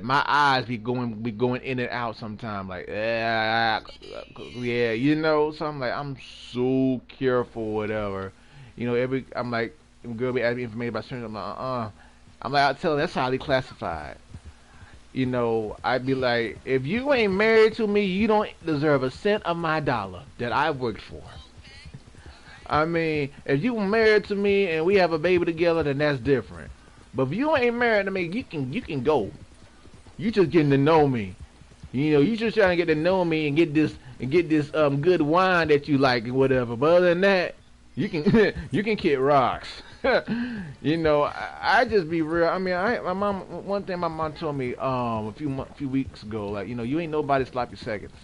my eyes be going in and out sometimes. Like, yeah, So I'm like, I'm so careful, whatever. I'm like, when girl be asking me information about certain, I'm like, I'm like, I tell her that's highly classified. I'd be like, if you ain't married to me, you don't deserve a cent of my dollar that I worked for. Okay? Alright? I mean, if you married to me and we have a baby together, then that's different. But if you ain't married to me, you can go. You just getting to know me. You know, you just trying to get to know me and get this good wine that you like and whatever. But other than that, you can you can kick rocks. You know, I just be real. I mean, my mom. One thing my mom told me few weeks ago, like, you know, you ain't nobody's sloppy seconds.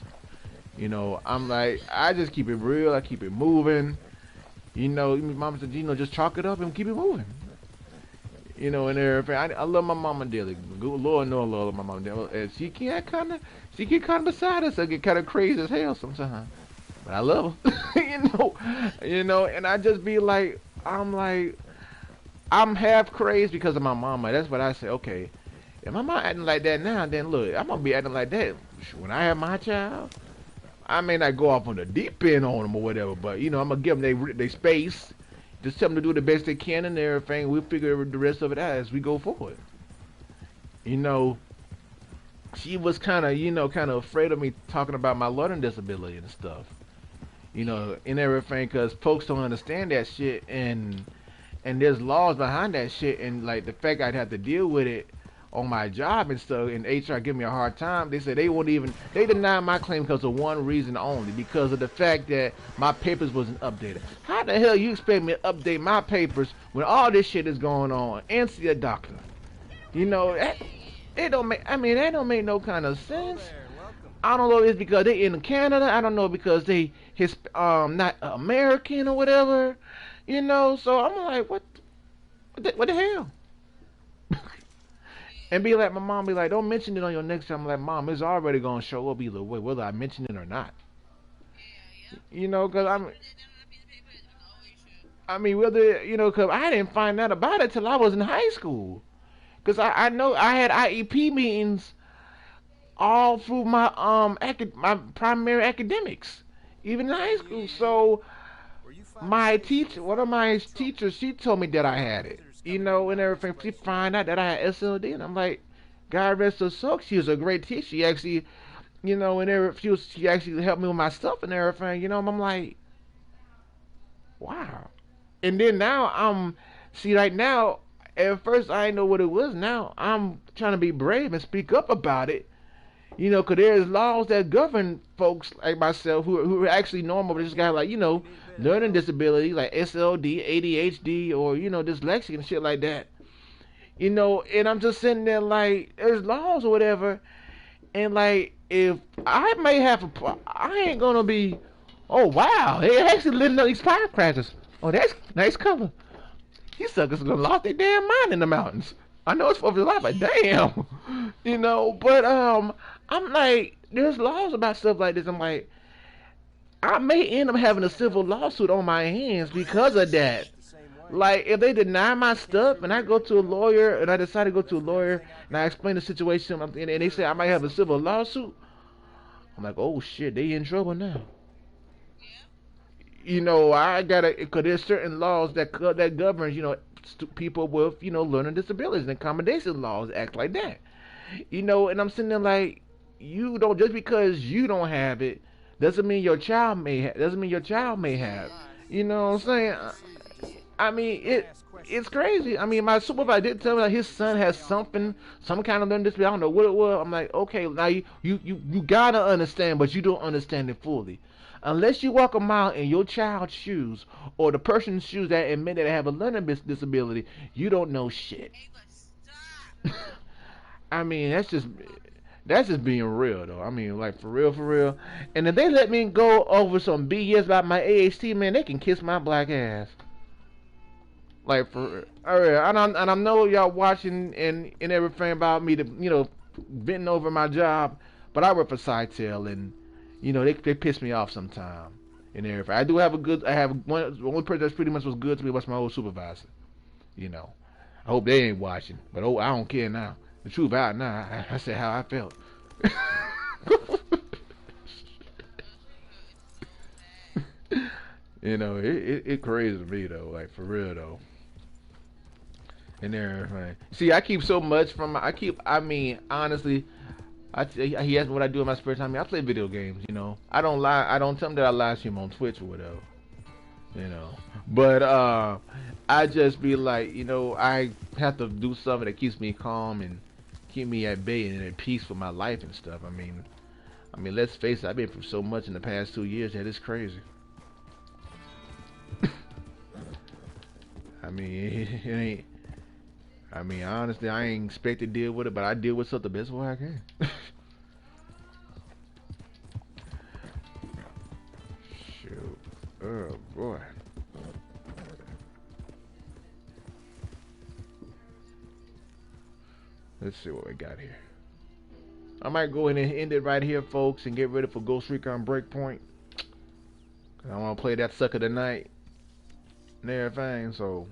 You know, I'm like, I just keep it real. I keep it moving. You know, mom said, you know, just chalk it up and keep it moving. You know, and everything. I love my mama dearly. Good Lord, no, I love my mama dearly. And she get kind of beside us. I get kind of crazy as hell sometimes. But I love her. You know, and I just be like, I'm half crazy because of my mama. That's what I say. Okay, if my mama acting like that now, then look, I'm gonna be acting like that when I have my child. I may not go off on the deep end on them or whatever, but you know, I'm gonna give them they space. Just tell them to do the best they can and everything. We'll figure the rest of it out as we go forward. You know, she was kind of, kind of afraid of me talking about my learning disability and stuff. You know, and everything, because folks don't understand that shit, and there's laws behind that shit, and like the fact I'd have to deal with it on my job and stuff, and HR give me a hard time. They said they denied my claim because of one reason only, because of the fact that my papers wasn't updated. How the hell you expect me to update my papers when all this shit is going on and see a doctor? You know, it don't make, that don't make no kind of sense. I don't know if it's because they in Canada. I don't know because they not American or whatever. You know, so I'm like, what the hell? And be like, my mom be like, don't mention it on your next time. I'm like, mom, it's already gonna show up either way, whether I mention it or not. You know, cause whether, cause I didn't find out about it till I was in high school. Cause I know I had IEP meetings all through my primary academics, even in high school. So one of my teachers, she told me that I had it, and everything. She find out that I had SLD, and I'm like, God rest her soul. She was a great teacher. She actually, she actually helped me with my stuff and everything. I'm like, wow. And then now right now, at first I didn't know what it was. Now I'm trying to be brave and speak up about it. Because there's laws that govern folks like myself who are actually normal, but just got like, learning disabilities like SLD, ADHD, or, dyslexia and shit like that. And I'm just sitting there like, there's laws or whatever. And like, if I may have I ain't gonna be, oh wow, they actually living on these firecrackers. Oh, that's nice color. These suckers gonna lost their damn mind in the mountains. I know it's 4th of July, but damn. But I'm like, there's laws about stuff like this. I'm like, I may end up having a civil lawsuit on my hands because of that. Like, if they deny my stuff and I go to a lawyer and I decide to go to a lawyer and I explain the situation and they say I might have a civil lawsuit, I'm like, oh shit, they in trouble now. I gotta, because there's certain laws that governs, people with, learning disabilities, and accommodation laws act like that. And I'm sitting there like, you don't, just because you don't have it doesn't mean your child may have. You know what I'm saying? It's crazy. My supervisor did tell me that his son has some kind of learning disability. I don't know what it was. I'm like, okay, now you gotta understand, but you don't understand it fully. Unless you walk a mile in your child's shoes or the person's shoes that admit that they have a learning disability, you don't know shit. That's just being real though. Like for real. And if they let me go over some BS about my AHT, man, they can kiss my black ass. Like for and I know y'all watching and everything about me to venting over my job, but I work for Cytel and they piss me off sometime and everything. I have one, the only person that's pretty much was good to me was my old supervisor. I hope they ain't watching, but I don't care now. The truth out now. I said how I felt. It crazy to me though, like for real though. And everything. See, I keep so much from. Honestly, he asked me what I do in my spare time. I play video games. I don't lie. I don't tell him that I live stream on Twitch or whatever. you know. But I just be like, I have to do something that keeps me calm and keep me at bay and at peace with my life and stuff. I mean, let's face it, I've been through so much in the past 2 years that it's crazy. I mean, it ain't. I mean, honestly, I ain't expect to deal with it, but I deal with stuff the best way I can. Shoot. Oh boy. Let's see what we got here. I might go ahead and end it right here, folks, and get ready for Ghost Recon Breakpoint. Cause I want to play that sucker tonight and everything. So,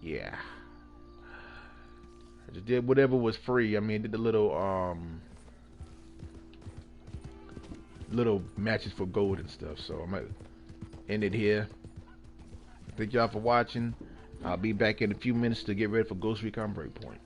yeah. I just did whatever was free. I mean, did the little matches for gold and stuff. So I might end it here. Thank y'all for watching. I'll be back in a few minutes to get ready for Ghost Recon Breakpoint.